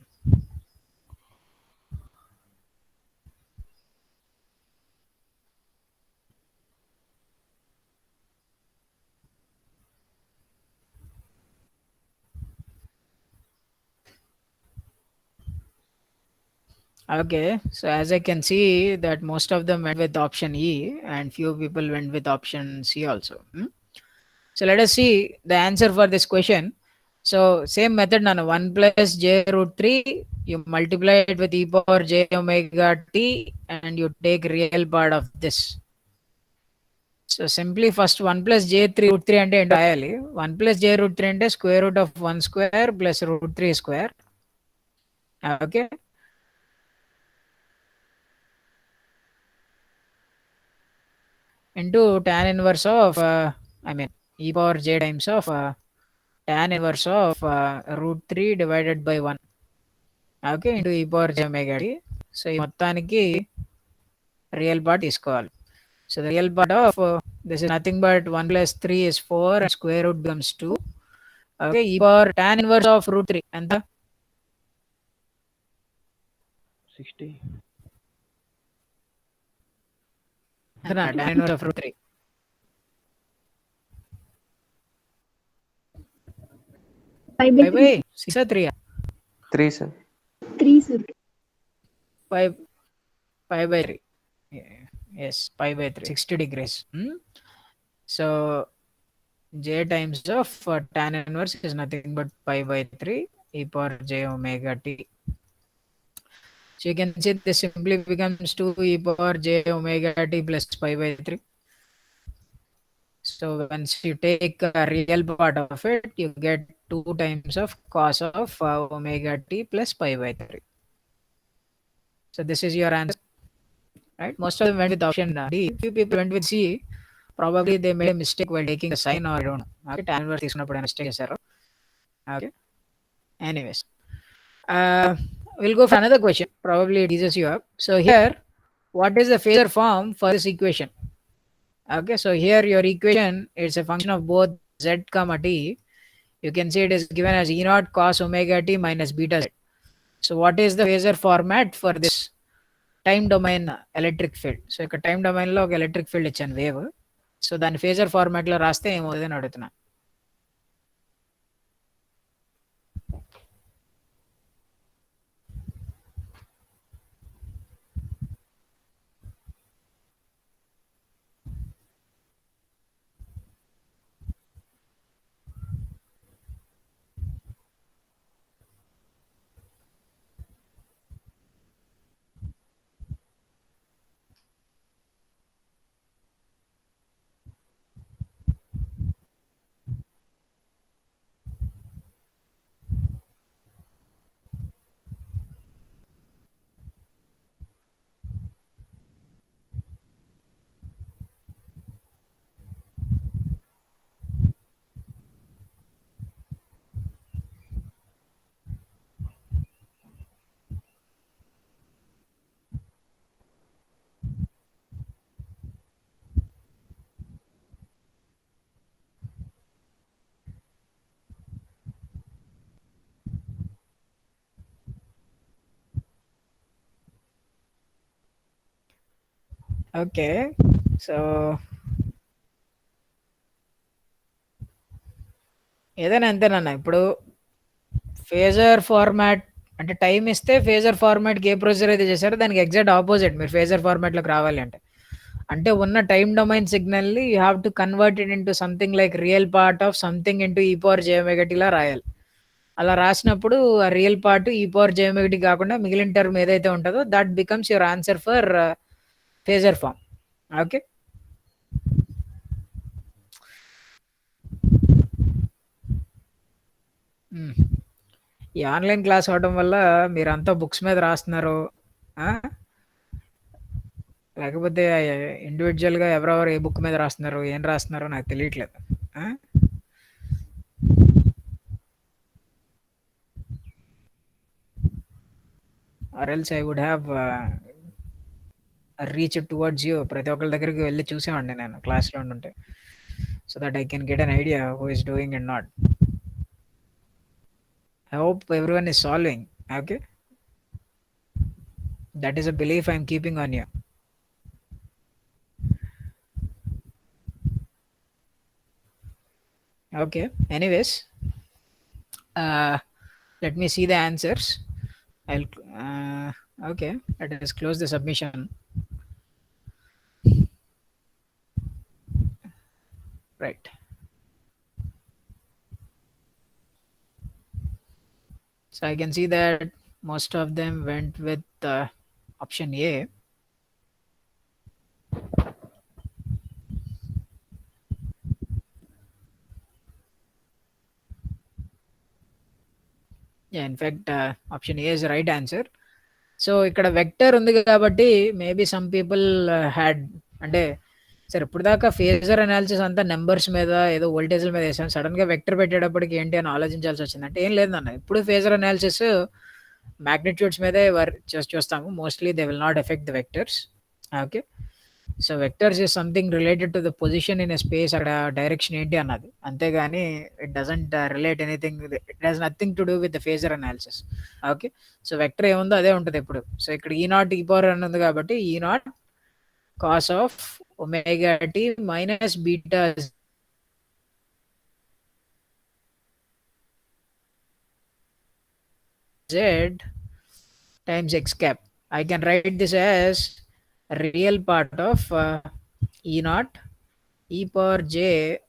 Okay, so as I can see that most of them went with option E and few people went with option C also. So let us see the answer for this question. So same method, nana, 1+j√3, you multiply it with e power j omega t and you take real part of this. So simply first 1+j√3 అంటే ఏంటో రాయాలి. 1+j√3 అంటే square root of 1 square plus √3 square. Okay, into tan inverse of e power j times of tan inverse of root 3 divided by 1, okay, into e power j omega t. So ఈ మొత్తానికి real part తీసుకోవాలి. So the real part of this is nothing but 1 plus 3 is 4 and square root becomes 2. Okay, e power tan inverse of root 3 ఎంత? 60. tan inverse of root 3 5 by 6 or 3? 3 sir. 3 sir. 5 by 3. Yes, 5 by 3, 60 degrees. So j times of tan inverse is nothing but 5 by 3 e power j omega t. So you can see this simply becomes 2 e power j omega t plus 5 by 3. So once you take a real part of it, you get 2 times of cos of omega t plus 5 by 3. So this is your answer, right? Most of them went with option D. Few people went with C. Probably they made a mistake while taking a sign, or I don't know. Okay, tan inverse తీసుకున్నప్పుడు mistake చేశారు. Okay. Anyways, we'll go for another question. Probably it eases you up. So here, what is the phasor form for this equation? Okay, so here your equation is a function of both z comma t. You can see it is given as e naught cos omega t minus beta z. So what is the phasor format for this time domain electric field? So ఇక్కడ time domain లో ఒక electric field ఇచ్చాను, wave. So దాని phasor format లో రాస్తే ఏమవుతుందని అడుగుతున్నా. Okay, so ఏదైనా అంతేనన్నా. ఇప్పుడు ఫేజర్ ఫార్మాట్ అంటే టైం ఇస్తే ఫేజర్ ఫార్మాట్కి ఏ ప్రొసీజర్ అయితే చేశారో దానికి ఎగ్జాక్ట్ ఆపోజిట్ మీరు ఫేజర్ ఫార్మాట్లోకి రావాలి అంటే ఉన్న టైం డొమైన్ సిగ్నల్ని you have to convert it into something like real part of something into e power జేమెగటిలా రాయాలి. అలా రాసినప్పుడు ఆ real part e power j omega t కాకుండా మిగిలిన టర్మ్ ఏదైతే ఉంటుందో that becomes your answer for phasor form. Okay, ఈ ఆన్లైన్ క్లాస్ అవడం వల్ల మీరంతా బుక్స్ మీద రాస్తున్నారు, లేకపోతే ఇండివిజువల్గా ఎవరెవరు ఏ బుక్ మీద రాస్తున్నారు, ఏం రాస్తున్నారో నాకు తెలియట్లేదు. Or else I would have reach towards you. ప్రతి ఒక్కరి దగ్గరికి వెళ్ళి చూసేవాడిని నేను క్లాస్లో ఉంటే, so that I can get an idea who is doing and not. I hope everyone is solving. Okay, that is a belief I am keeping on you. Okay, anyways, let me see the answers. I'll okay, let us close the submission. Right. So I can see that most of them went with option A. Yeah, in fact, option A is the right answer. So ఇక్కడ vector ఉంది కాబట్టి maybe some people had అంటే సరే ఇప్పుడు దాకా phasor analysis అంతా numbers మీద ఏదో వోల్టేజ్ల మీద వేసాను. సడన్ గా వెక్టర్ పెట్టేటప్పటికి ఏంటి అని ఆలోచించాల్సి వచ్చింది. అంటే ఏం లేదన్న, ఇప్పుడు ఫేజర్ అనాలిసిస్ మ్యాగ్నిట్యూడ్స్ మీదే చూస్తాము. Mostly they will not effect the vectors. Okay, so vectors is something related to the position in a space, అక్కడ డైరెక్షన్ ఏంటి అన్నది, అంతేగాని it doesn't relate anything, it has nothing to do with the phasor analysis. Okay, so vector ఏముందో అదే ఉంటుంది ఎప్పుడు. So ఇక్కడ ఈ నాట్ ఈ పవర్ అని ఉంది కాబట్టి ఈ not cos of omega t minus beta z times x cap. I can write this as real part of e naught e power j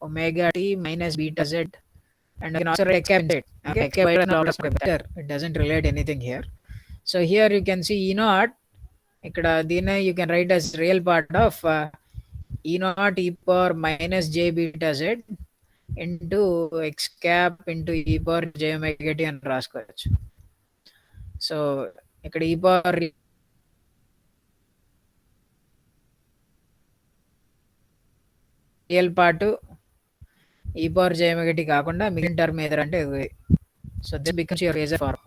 omega t minus beta z, and I can also write x cap inside. Okay, x cap, it doesn't relate anything here. So here you can see e naught, ikkada dine you can write as real part of e naught e power minus j beta z into x cap into e power j omega t అని రాసుకోవచ్చు. So ఇక్కడ e power real part e power j omega t కాకుండా మిగిలిన term ఏదంటే so this becomes your phasor form.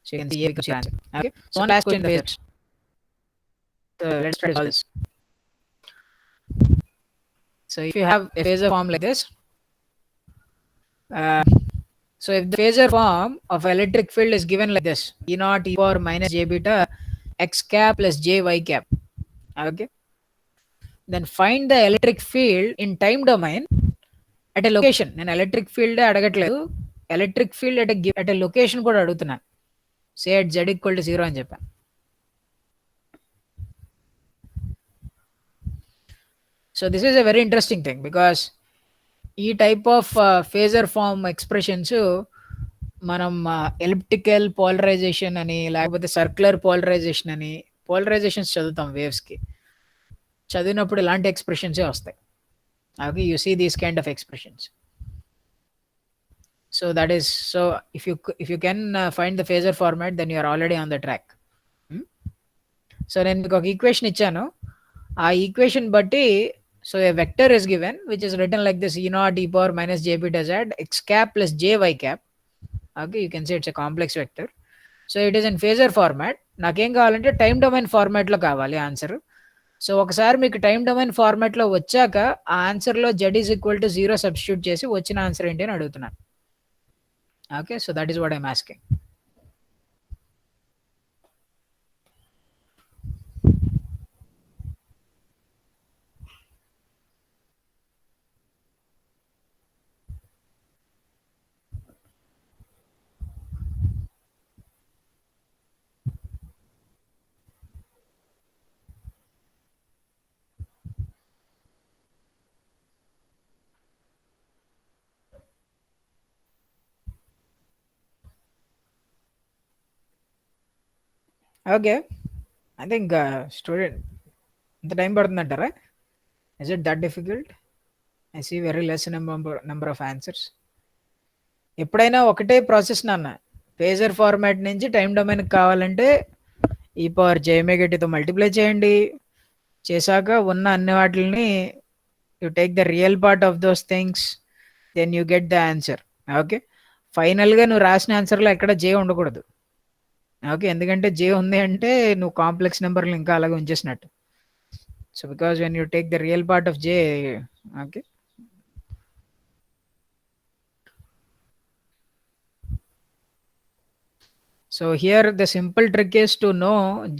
So you can see a becomes your answer. Okay, so one last question, phasors. So let's try to solve this. So if you have a phasor form like this, so if the phasor form of electric field is given like this, E naught e power minus j beta x cap plus j y cap, okay, then find the electric field in time domain at a location. నేను electric field అడగట్లేదు, electric field at a location కూడా అడుగుతున్నాను. సే at z equal to 0 అని చెప్పాను. So this is a very interesting thing because ఈ type of phasor form expressions మనం elliptical polarisation అని లేకపోతే సర్క్యులర్ పోలరైజేషన్ అని పోలరైజేషన్స్ చదువుతాం వేవ్స్కి. చదివినప్పుడు ఇలాంటి ఎక్స్ప్రెషన్సే వస్తాయి. Okay, you see these kind of expressions. So that is, so if you can find the phasor format then you're already on the track. So నేను మీకు ఒక ఈక్వేషన్ ఇచ్చాను, ఆ ఈక్వేషన్ బట్టి so a vector is given which is written like this: e naught e power minus j beta z x cap plus j y cap. Okay, you can say it's a complex vector. So it is in phasor format. నాకేం కావాలంటే time domain format లో కావాలి answer. So ఒకసారి మీకు time domain format లో వచ్చాక ఆ answer లో z is equal to 0 substitute చేసి వచ్చిన ఆన్సర్ ఏంటి అని అడుగుతున్నాను. Okay, so that is what I'm asking. Okay, I think student ఎంత టైం పడుతుందంటారా? Is it that difficult? I see very less number of answers. ఎప్పుడైనా ఒకటే ప్రాసెస్ నాన్న, ఫేజర్ ఫార్మాట్ నుంచి టైం డొమైన్కి కావాలంటే ఈ పవర్ జేమేగటితో మల్టిప్లై చేయండి, చేశాక ఉన్న అన్ని వాటిని you take the real part of those things, then you get the answer. Okay, ఫైనల్గా నువ్వు రాసిన ఆన్సర్లో ఎక్కడ జే ఉండకూడదు. ఓకే, ఎందుకంటే జే ఉంది అంటే నువ్వు కాంప్లెక్స్ నెంబర్లు ఇంకా అలాగే ఉంచేసినట్టు. So because when you take the real part of j, okay. So here the simple trick is to know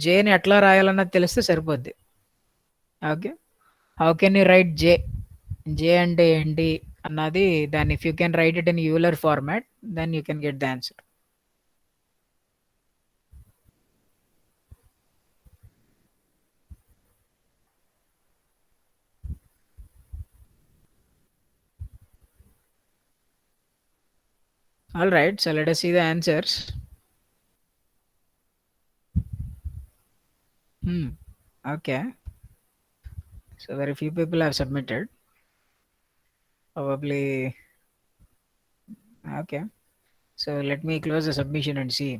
జేని ఎట్లా రాయాలన్నది తెలిస్తే సరిపోద్ది. Okay, how can you write j, j అంటే ఏంటి అన్నది, దాన్ని if you can write it in Euler format then you can get the answer. All right, so let us see the answers. Okay, so very few people have submitted. Probably. Okay, so let me close the submission and see.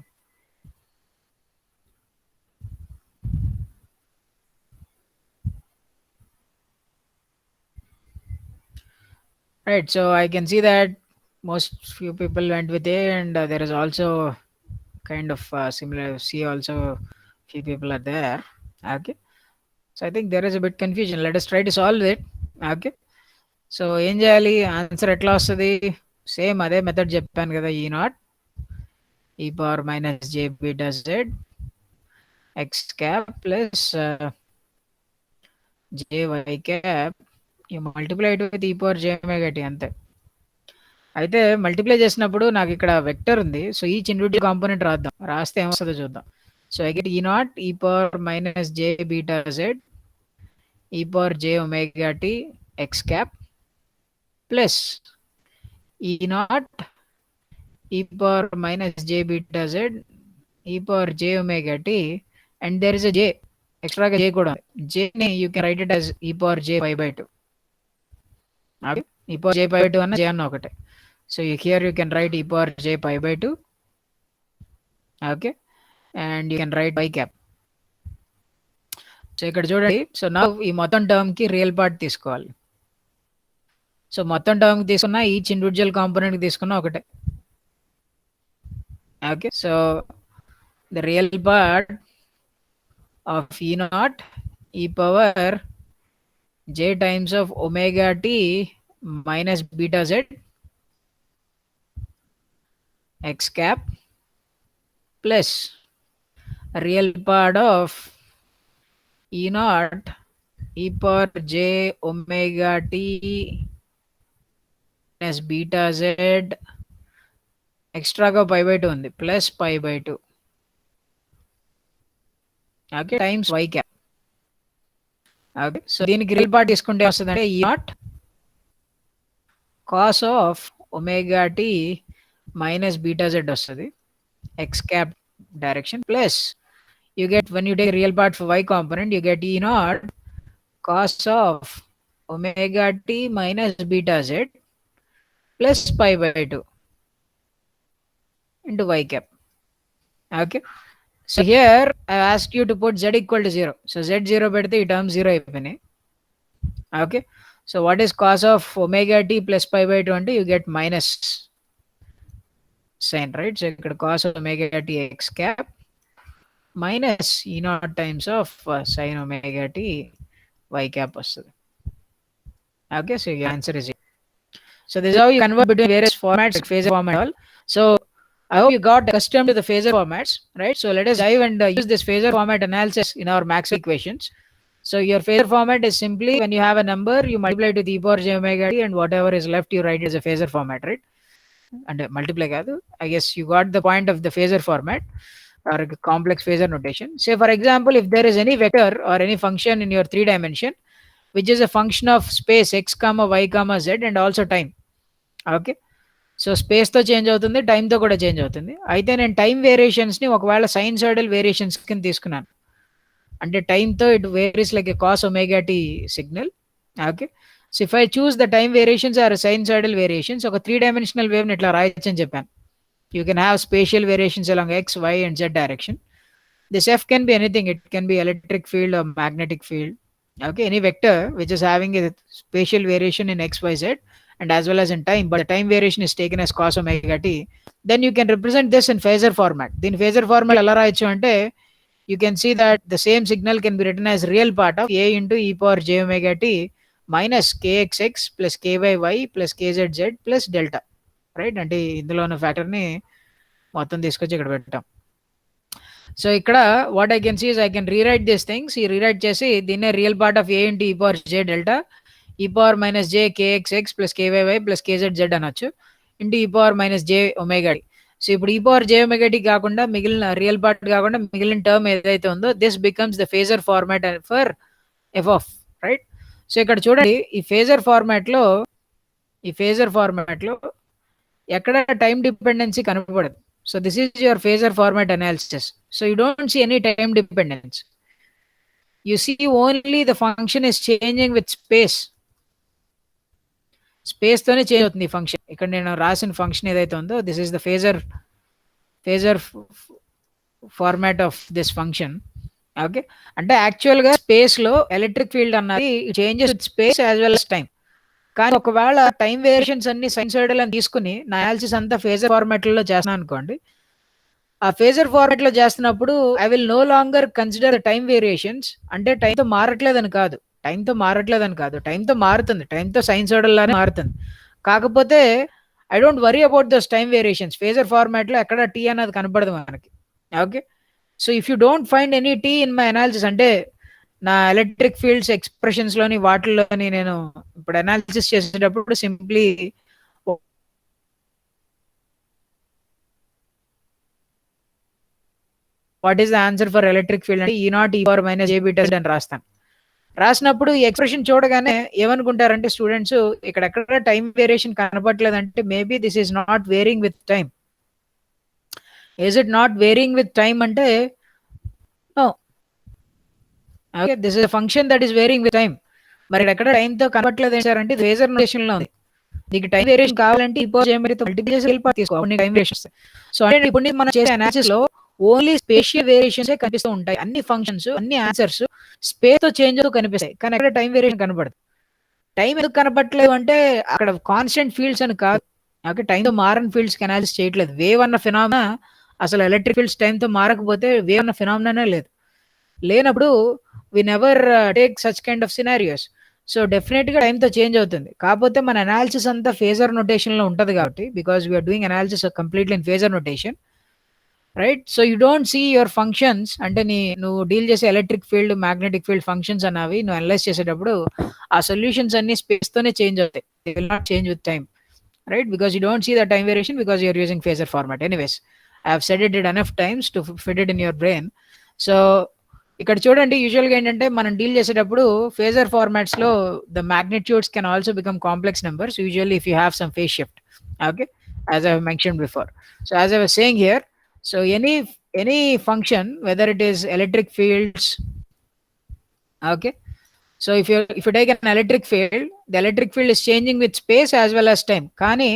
Right. So I can see that most few people went with A, and there is also kind of similar C. Also, few people are there. Okay. So I think there is a bit confusion. Let us try to solve it. Okay. So ఏం చేయాలి? Answer ఎట్లా వస్తుంది? Same అదే method చెప్పాను కదా, ఈ not e power minus j beta Z X cap plus J Y cap you multiply it with e power j omega tea అంతే. అయితే మల్టిప్లై చేసినప్పుడు నాకు ఇక్కడ వెక్టర్ ఉంది. సో ఈచ్ ఇండివిజువల్ కాంపోనెంట్ రాద్దాం. రాస్తే ఏమొస్తుందో చూద్దాం. So I get e not e power minus j beta z e power j omega t x cap plus e not e power minus j beta z e power j omega t, and there is a j extra j కూడా j ని you can write it as e power j pi by 2. Okay, e power j pi by 2 అన్న j అన్న ఒకటే. So here you can write e power j pi by 2. Okay, and you can write y cap. So ఇక్కడ చూడండి. So నా ఈ మొత్తం term కి real part తీసుకోవాలి. సో మొత్తం టర్మ్ తీసుకున్న ఈచ్ ఇండివిజువల్ కాంపోనెంట్ తీసుకున్న ఒకటే. Okay, so the real part of e naught e power j times of omega t minus beta z x cap plus real part of e naught e power j omega t minus beta z ఎక్స్ట్రాగా పై by 2 ఉంది plus pi by 2. Okay, times y cap. Okay, so దీనికి real part తీసుకుంటే వస్తుంది అంటే e naught cos of omega t minus beta z వస్తుంది x cap direction plus you get one you take real part for y component you get e naught cos of omega t minus beta z plus pi by 2 into y cap. Okay, so here I asked you to put z equal to 0. So z 0 పెడితే ఈ term 0 అయిపోయినాయి. Okay, so what is cos of omega t plus pi by 2 అంటే you get minus sign, right? So ఇక్కడ cos omega t x cap minus e naught times of sin omega t y cap వస్తుంది. Okay, so your answer is it. So this is how you convert between various formats like phasor form and all. So I hope you got accustomed to the phasor formats, right? So let us dive and use this phasor format analysis in our Maxwell equations. So your phasor format is simply when you have a number, you multiply it with e power j omega t, and whatever is left, you write it as a phasor format, right? And multiply kaadu. I guess you got the point of the phasor format or complex phasor notation. Say for example, if there is any vector or any function in your 3 dimension, which is a function of space x comma y comma z and also time. Okay, so స్పేస్తో change అవుతుంది, టైంతో కూడా change అవుతుంది. అయితే నేను time వేరియేషన్స్ని ఒకవేళ sinusoidal variations కింద తీసుకున్నాను. అంటే టైంతో it varies like a cos omega t signal. Okay, so if I choose the time variations are sinusoidal variations, ఒక 3 డైమెన్షనల్ వేవ్ని ఇట్లా రాయొచ్చు అని చెప్పాను. You can have spatial variations along x y and z direction. This F can be anything. It can be electric field or magnetic field. Okay, any vector which is having a spatial variation in x, y, z and as well as in time, but the time variation is taken as cos omega t, then you can represent this in phasor format. In phasor format ela rayachu ante you can see that the same signal can be written as real part of a into e power j omega t minus kxx plus kyy plus kzz plus delta, right? Ante indulo ఉన్న factor ని మొత్తం తీసుకొచ్చి ఇక్కడ పెట్టాం. So ఇక్కడ what I can see is I can rewrite this things. ఈ rewrite చేసి దీన్నే real part of a into e power j delta e power minus j k x x plus k y y plus k z అనొచ్చు into e power minus j ఒమేగాడి. So ఇప్పుడు e power జే ఒమేగాడి కాకుండా మిగిలిన real part కాకుండా మిగిలిన టర్మ్ ఏదైతే ఉందో this becomes the phasor format for F of, right? So ఇక్కడ చూడండి, ఈ ఫేజర్ ఫార్మాట్లో ఎక్కడ టైం డిపెండెన్సీ కనపడదు. So this is your phasor format analysis. So you don't see any time dependence. You see only the function is changing with space. Space తోనే change అవుతుంది ఈ function. ఇక్కడ నేను రాసిన ఫంక్షన్ ఏదైతే ఉందో this is the phasor format of this function. Okay, అంటే యాక్చువల్గా స్పేస్లో ఎలక్ట్రిక్ ఫీల్డ్ అన్నది changes with space as well as time. కానీ ఒకవేళ టైం వేరియేషన్స్ అన్ని సైన్సోయిడల్ అని తీసుకుని నా అనాలిసిస్ అంతా ఫేజర్ ఫార్మాట్లో చేస్తున్నాను అనుకోండి, ఆ ఫేజర్ ఫార్మాట్లో చేస్తున్నప్పుడు I will know longer consider time variations. అంటే టైంతో మారట్లేదని కాదు, టైంతో మారుతుంది, టైంతో సైన్సోయిడల్ లానే మారుతుంది. కాకపోతే I don't worry about those time variations. Phasor ఫార్మాట్లో ఎక్కడ టీ అనేది కనపడదు మనకి. Okay, so if you don't find any t in my analysis, అంటే నా ఎలక్ట్రిక్ ఫీల్డ్స్ ఎక్స్ప్రెషన్స్లోని వాటిల్లోని నేను ఇప్పుడు అనాలిసిస్ చేసేటప్పుడు simply what is the answer for electric field అంటే E0 e power minus jβ అని రాస్తాను. రాసినప్పుడు ఈ ఎక్స్ప్రెషన్ చూడగానే ఏమనుకుంటారంటే స్టూడెంట్స్, ఇక్కడెక్కడ టైం వేరియేషన్ కనపట్లేదంటే maybe this is not varying with time. Is it not varying with time అంటే no. Okay, this is a function that is varying with time. మరి ఎక్కడ టైంతో కనపట్లేదు ఏంటారంటే ఫేజర్ నోటేషన్లో ఉంది. నీకు టైం వేరియేషన్ కావాలంటే ఇప్పుడు చేయమరితో మల్టిప్లై చేసి వెళ్ళిపో తీసుకో, అప్పుడు టైం వేరియేషన్స్. సో అంటే ఇప్పుడు మనం చేసే అనాలిసిస్ లో ఓన్లీ స్పేషియల్ వేరియేషన్స్ కనిపిస్తూ ఉంటాయి. అన్ని ఫంక్షన్స్, అన్ని ఆన్సర్స్ స్పేస్ తో చేంజ్ అవుతూ కనిపిస్తాయి, కానీ అక్కడ టైం వేరియేషన్ కనపడదు. టైం ఎందుకు కనపడలేదు అంటే అక్కడ కాన్స్టెంట్ ఫీల్డ్స్ అని కాదు. ఓకే, టైంతో మారని ఫీల్డ్స్ అనాలిసిస్ చేయట్లేదు. వేవ్ అన్న ఫినామినా, అసలు ఎలక్ట్రిక్ ఫీల్డ్స్ టైంతో మారకపోతే వేవ్ అన్న ఫినామినానే లేదు. లేనప్పుడు we never take such kind of scenarios. So డెఫినెట్గా టైంతో చేంజ్ అవుతుంది. కాకపోతే మన అనాలిసిస్ అంతా ఫేజర్ నొటేషన్లో ఉంటుంది కాబట్టి, because we're doing analysis completely in phasor notation, right? So you don't see your functions, అంటే నువ్వు డీల్ చేసే electric field, magnetic field functions అన్నవి నువ్వు అనలైజ్ చేసేటప్పుడు ఆ సొల్యూషన్స్ అన్ని స్పేస్తోనే చేంజ్ అవుతాయి. They will not change with time, right? Because you don't see the time variation because you're using phasor format. Anyways, I have said it enough times to fit it in your brain. So ఇక్కడ చూడండి, యూజువల్గా ఏంటంటే మనం deal చేసేటప్పుడు phasor ఫార్మాట్స్లో the magnitudes can also become complex numbers usually if you have some phase shift. Okay, as I mention before. So as I was saying here, so any function whether it is electric fields, okay, so if you take an electric field, the electric field is changing with space as well as time. కానీ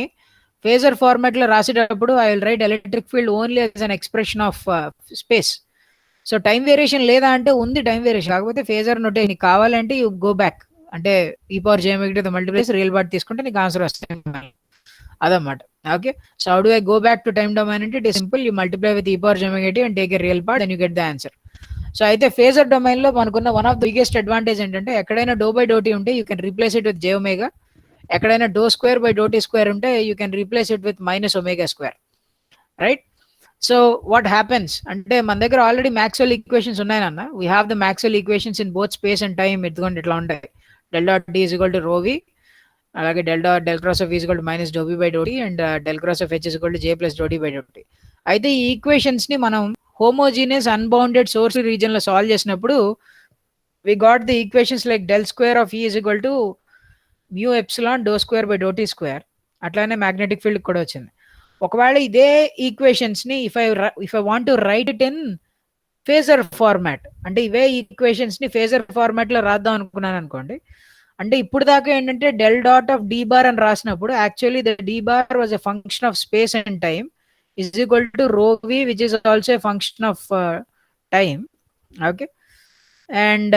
phasor format లో రాసేటప్పుడు I will write electric field only as an expression of space. So time variation లేదా అంటే ఉంది time variation, కాకపోతే phasor నోటే నీకు కావాలంటే యూ గో బ్యాక్, అంటే ఈ పవర్ జేఎంఈ మల్టిప్లైస్ రియల్ పార్ట్ తీసుకుంటే నీకు ఆన్సర్ వస్తుంది అదన్నమాట. Okay, so how do I go back to time domain అంటే it is simple, you multiply with e power జేఎంఈ and take a real part then you get the answer. So అయితే phasor domain లో మనకున్న one of the biggest advantage ఏంటంటే ఎక్కడైనా do by doe t ఉంటే you can replace it with j omega, ఎక్కడైనా do square by డోటీ square ఉంటే you can replace it with minus omega square, right? So what happens అంటే మన దగ్గర already Maxwell equations ఉన్నాయన్న, we have the Maxwell equations in both space and time. ఎత్తుకోండి ఇట్లా ఉంటాయి, del dot D is equal to rho v, అలాగే del cross of is equal to minus doe B by doe t and del cross of H is equal to J plus doe t by doe t. అయితే ఈ equations ని మనం homogeneous unbounded source region లో solve చేసినప్పుడు we got the equations like del square of E is equal to mu epsilon doe square by డోటీ square. అట్లానే magnetic field కూడా వచ్చింది. ఒకవేళ ఇదే ఈక్వేషన్స్ ని if I want to right it in phasor format, అంటే ఇవే equations ని phasor format లో రాద్దాం అనుకున్నాను అనుకోండి, అంటే ఇప్పుడు దాకా ఏంటంటే del dot of d bar అని రాసినప్పుడు actually the d bar was a function of space and time is equal to rho v, which is also a function of time. Okay, and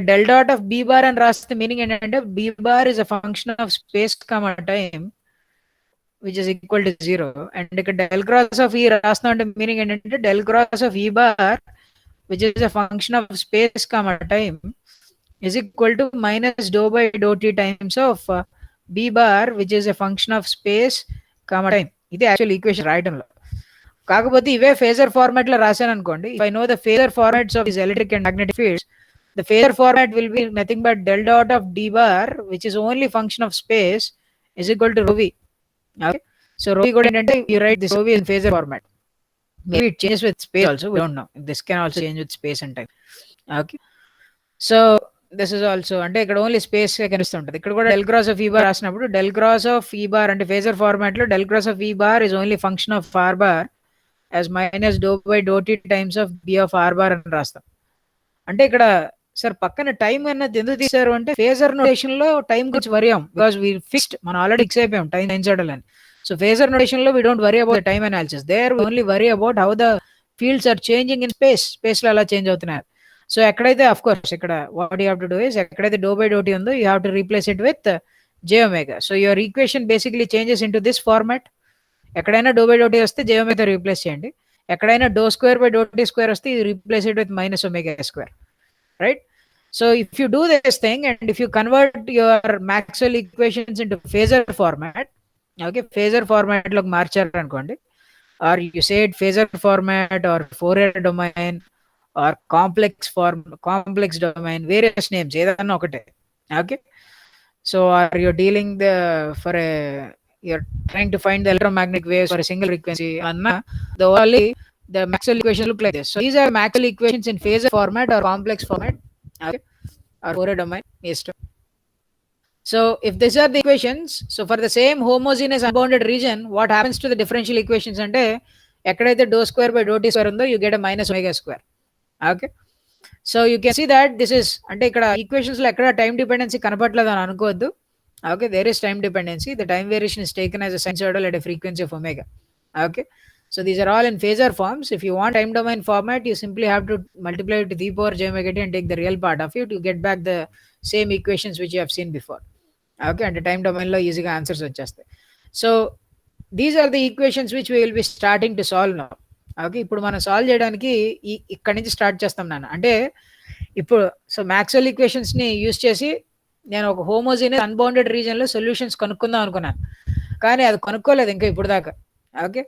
del dot of b bar and rasta meaning ఏంటంటే b bar is a function of space comma time which is equal to 0, and ఇక్కడ del cross of e రాస్తా అంటే meaning ఏంటంటే del cross of e bar which is a function of space comma time is equal to minus dou by dou t times of b bar which is a function of space comma time. ఇది actual equation రాయడంలో. కాకపోతే ఇవే phasor format లో రాశాను అనుకోండి, if I know the phasor formats of this electric and magnetic fields, the phasor format will be nothing but del dot of d bar which is only function of space is equal to rho v. Okay, so రో వి కూడా ఏంటంటే you write this rho v in phasor format. Maybe it changes with space also, we don't know, this can also change with space and time. Okay, so this is also అంటే ఇక్కడ only space కనిపిస్తుంటది. ఇక్కడ కూడా del cross of E bar రాసినప్పుడు del cross of E bar అంటే phasor format లో del cross of E bar is only function of are bar as minus doe by do t times of b of are bar అని రాస్తాం. అంటే ఇక్కడ sir పక్కన time అన్నది ఎందుకు తీశారు అంటే ఫేజర్ నోటేషన్ లో టైం గురించి వరీ అవ్వం, బికాస్ వీ ఫిక్స్డ్, మనం ఆల్రెడీ ఫిక్స్ అయిపోయాం టైం సైన్సైడల్ అని. సో ఫేజర్ నోటేషన్ లో we don't worry about time analysis, there only worry about how the fields are changing in space లో ఎలా change అవుతున్నారు. సో ఎక్కడైతే అఫ్ కోర్స్ ఇక్కడ what you have to do is ఎక్కడైతే do by do t ఉందో you have to replace it with j omega. So your equation basically changes into this format. ఎక్కడైనా do by do t వస్తే j omega replace చేయండి. ఎక్కడైనా do square by డోటీ square వస్తే you replace it with minus omega square, right? So if you do this thing and if you convert your Maxwell equations into phasor format, okay, phasor format లోకి మార్చారు అనుకోండి, or you say it phasor format or Fourier domain or complex domain, various names, ఏదన్నా ఒకటే. Okay, so are you dealing you're trying to find the electromagnetic waves for a single frequency, anna the Maxwell equations look like this. So these are Maxwell equations in phasor format or complex format, okay, or Fourier domain. Yes. So if these are the equations, so for the same homogeneous unbounded region, what happens to the differential equations అంటే ఎక్కడైతే doe square by డోటీ square ఉందో you get a minus omega square. Okay, so you can see that this is అంటే ఇక్కడ equations లో ఎక్కడ time dependency కనపట్లేదు అని అనుకోవద్దు. Okay, there is time dependency. The time variation is taken as a sinusoidal at a frequency of omega. Okay, so these are all in phasor forms. If you want time domain format, you simply have to multiply it to the power j omega t and take the real part of it. You get back the same equations which you have seen before. Okay, and the time domain lo easy answers వచ్చేస్తాయి. So these are the equations which we will be starting to solve now. Okay, ఇప్పుడు మనం solve చేయడానికి ఇక్కడి నుంచి start చేస్తాం నాన్న. అంటే ఇప్పుడు సో మ్యాక్స్వెల్ ఈక్వేషన్స్ ని యూజ్ చేసి నేను ఒక హోమోజీనియస్ అన్బౌండెడ్ రీజన్ లో సొల్యూషన్స్ కనుక్కుందాం అనుకున్నాను, కానీ అది కనుక్కోలేదు ఇంకా ఇప్పుడు దాకా. ఓకే,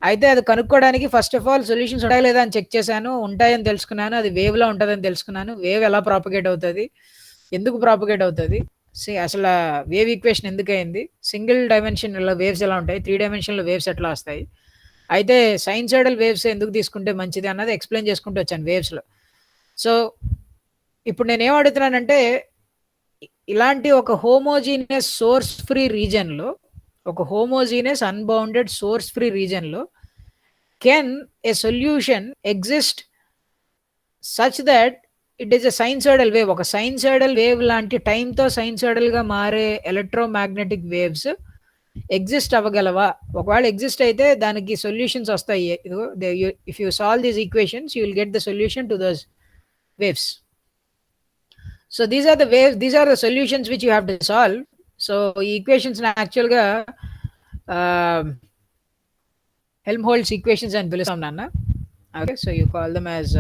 అయితే అది కనుక్కోవడానికి ఫస్ట్ ఆఫ్ ఆల్ సొల్యూషన్స్ ఉంటాయి లేదా అని చెక్ చేశాను, ఉంటాయని తెలుసుకున్నాను, అది వేవ్ లో ఉంటుందని తెలుసుకున్నాను, వేవ్ ఎలా ప్రాపగేట్ అవుతుంది, ఎందుకు ప్రాపగేట్ అవుతుంది, అసలు వేవ్ ఈక్వేషన్ ఎందుకు అయింది, సింగిల్ డైమెన్షన్ లో వేవ్స్ ఎలా ఉంటాయి, 3 dimension లో వేవ్స్ ఎట్లా వస్తాయి, అయితే సైన్సోయిడల్ వేవ్స్ ఎందుకు తీసుకుంటే మంచిది అన్నది ఎక్స్ప్లెయిన్ చేసుకుంటూ వచ్చాను వేవ్స్ లో. సో ఇప్పుడు నేను ఏం అడుగుతున్నానంటే ఇలాంటి ఒక హోమోజీనియస్ సోర్స్ ఫ్రీ రీజన్ లో, ఒక homogeneous unbounded source free region లో can a solution exist such that it is a sinusoidal wave, ఒక సైన్సోయిడల్ వేవ్ లాంటి టైంతో సైన్సోయిడల్ గా మారే ఎలక్ట్రోమాగ్నెటిక్ వేవ్స్ ఎగ్జిస్ట్ అవ్వగలవా? ఒకవేళ ఎగ్జిస్ట్ అయితే దానికి సొల్యూషన్స్ వస్తాయి. If you solve these equations you will get the solution to those waves. So these are the waves, these are the solutions which you have to solve. So equations na actual ga Helmholtz equations and pilusam nanna. Okay, so you call them as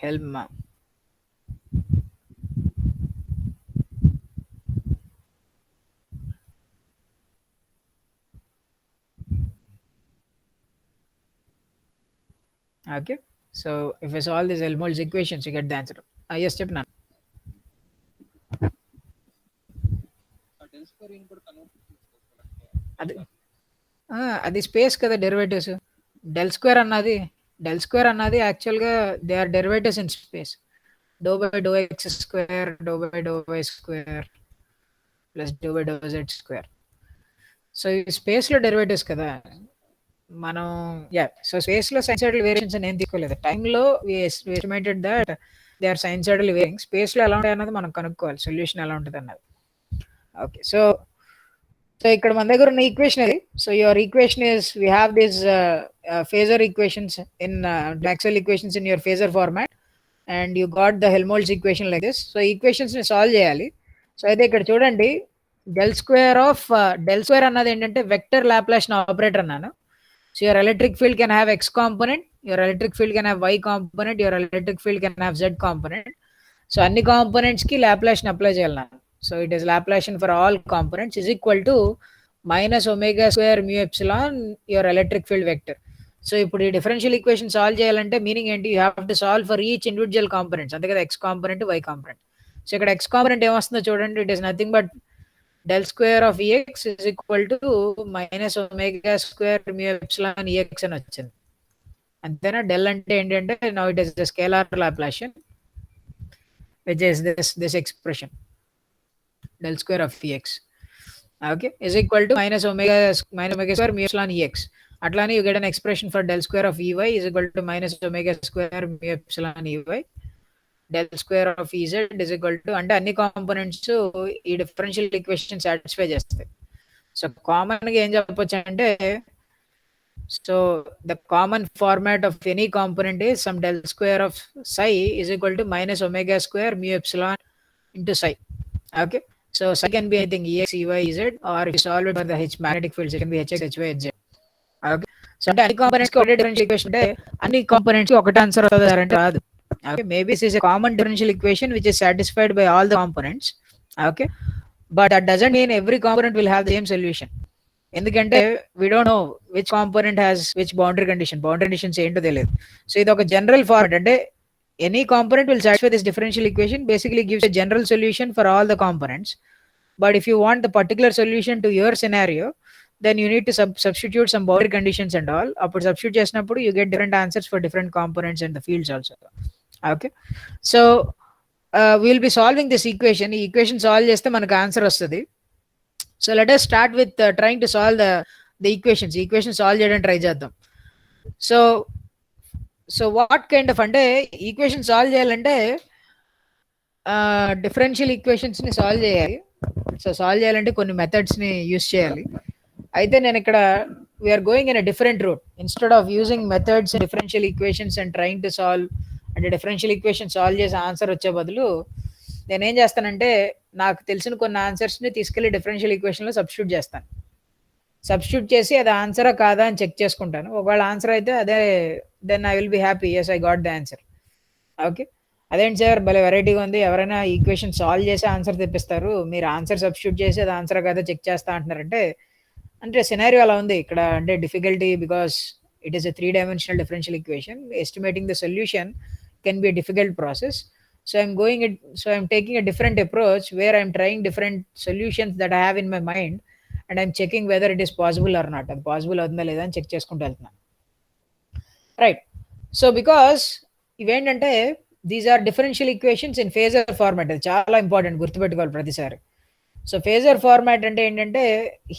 Helm. Okay, so if I solve these Helmholtz equations you get the answer. Yes, step none. అది space కదా derivatives. Del square అన్నది యాక్చువల్గా they are derivatives in space. Do by do x square, do by do y square plus do by do z square. So ఈ స్పేస్లో derivatives కదా మనం. So స్పేస్లో sinusoidal variations అని ఏం తీసుకోలేదు. టైంలో estimated that they are sinusoidal varying. స్పేస్లో ఎలా ఉంటాయి అన్నది మనం కనుక్కోవాలి, సొల్యూషన్ ఎలా ఉంటుంది అన్నది. ఓకే, సో ఇక్కడ మన దగ్గర ఉన్న ఈక్వేషన్ అది. So your equation is we have this phasor equations in Maxwell equations in your phasor format and you got the Helmholtz equation like this. So equations ని సాల్వ్ చేయాలి. సో అయితే ఇక్కడ చూడండి, డెల్ స్క్వేర్ అన్నది ఏంటంటే vector Laplacian operator అన్నాను. So your electric field can have X component, your electric field can have why component, your electric field can have Z component. So అన్ని components కి Laplacian apply చేయాలి నాకు. So it is Laplacian for all components is equal to minus omega square mu epsilon your electric field vector. So ఇప్పుడు ఈ differential equation solve చేయాలంటే meaning ఏంటి, you have to solve for each individual components, అంతే కదా, x component y component. So ఇక్కడ x component ఏమొస్తుందో చూడండి, it is nothing but del square of E x is equal to minus omega square mu epsilon E x అని వచ్చింది. అంతేనా? Del అంటే ఏంటంటే now it is the scalar Laplacian which is this expression del square of ex, okay, is equal to minus omega square mu epsilon ex. Atlani you get an expression for del square of ey is equal to minus omega square mu epsilon ey. Del square of ez is equal to అంటే అన్ని components ఈ differential equation satisfy చేస్తాయి. So common గా ఏం చెప్పొచ్చు అంటే, so the common format of any component is some del square of psi is equal to minus omega square mu epsilon into psi. Okay, so psi can be anything ex, ey, ez, or if you solve it for the h magnetic fields, it can be hx, hy, hz. Okay, so అంటే అన్ని components కి ఒకటే differential equation అంటే అన్ని components కి ఒకటే answer వస్తుంది అంటే రాదు. Okay, maybe this is a common differential equation which is satisfied by all the components. Okay, but that doesn't mean every component will have the same solution. ఎందుకంటే we don't know which component has which boundary conditions ఏంటో తెలియదు. So ఇది ఒక general format అంటే any component will satisfy this differential equation, basically gives a general solution for all the components. But if you want the particular solution to your scenario, then you need to substitute some boundary conditions and all. Appudu substitute chesinappudu you get different answers for different components and the fields also. Okay, so we'll be solving this equation. ఈ equation solve చేస్తే మనకు answer వస్తుంది. So let us start with trying to solve the equations. Equation solve చేయడానికి try చేద్దాం. So what kind of అంటే equation solve చేయాలంటే differential ఈక్వేషన్స్ని solve చేయాలి. సో సాల్వ్ చేయాలంటే కొన్ని మెథడ్స్ని యూస్ చేయాలి. అయితే నేను ఇక్కడ we're going in a different route. Instead of using methods differential equations and trying to solve అంటే డిఫరెన్షియల్ ఈక్వేషన్ సాల్వ్ చేసే ఆన్సర్ వచ్చే బదులు నేనేం చేస్తానంటే నాకు తెలిసిన కొన్ని ఆన్సర్స్ని తీసుకెళ్ళి డిఫరెన్షియల్ ఈక్వేషన్లో సబ్స్టిట్యూట్ చేస్తాను. సబ్స్టిట్యూట్ చేసి అది ఆన్సరా కాదా అని చెక్ చేసుకుంటాను. ఒకవేళ ఆన్సర్ అయితే అదే, then I will be happy, yes I got the answer. Okay, అదేంటి సార్ భలే వెరైటీగా ఉంది, ఎవరైనా ఈక్వేషన్ సాల్వ్ చేసి ఆన్సర్ తెప్పిస్తారు, మీరు ఆన్సర్ సబ్స్టిట్యూట్ చేసి అది ఆన్సర్ కాదా చెక్ చేస్తా అంటున్నారంటే, అంటే సినారియో అలా ఉంది ఇక్కడ. అంటే difficulty because it is a 3-dimensional differential equation. Estimating the solution can be a difficult process. So I'm taking a different approach where I'm trying different solutions that I have in my mind and I'm checking whether it is possible or not. అది possible అవుతుందా లేదా అని check చేసుకుంటూ వెళ్తున్నాను. Right, so because ఇవేంటంటే these are differential equations in phasor format. అది చాలా important, గుర్తుపెట్టుకోవాలి ప్రతిసారి. సో ఫేజర్ ఫార్మాట్ అంటే ఏంటంటే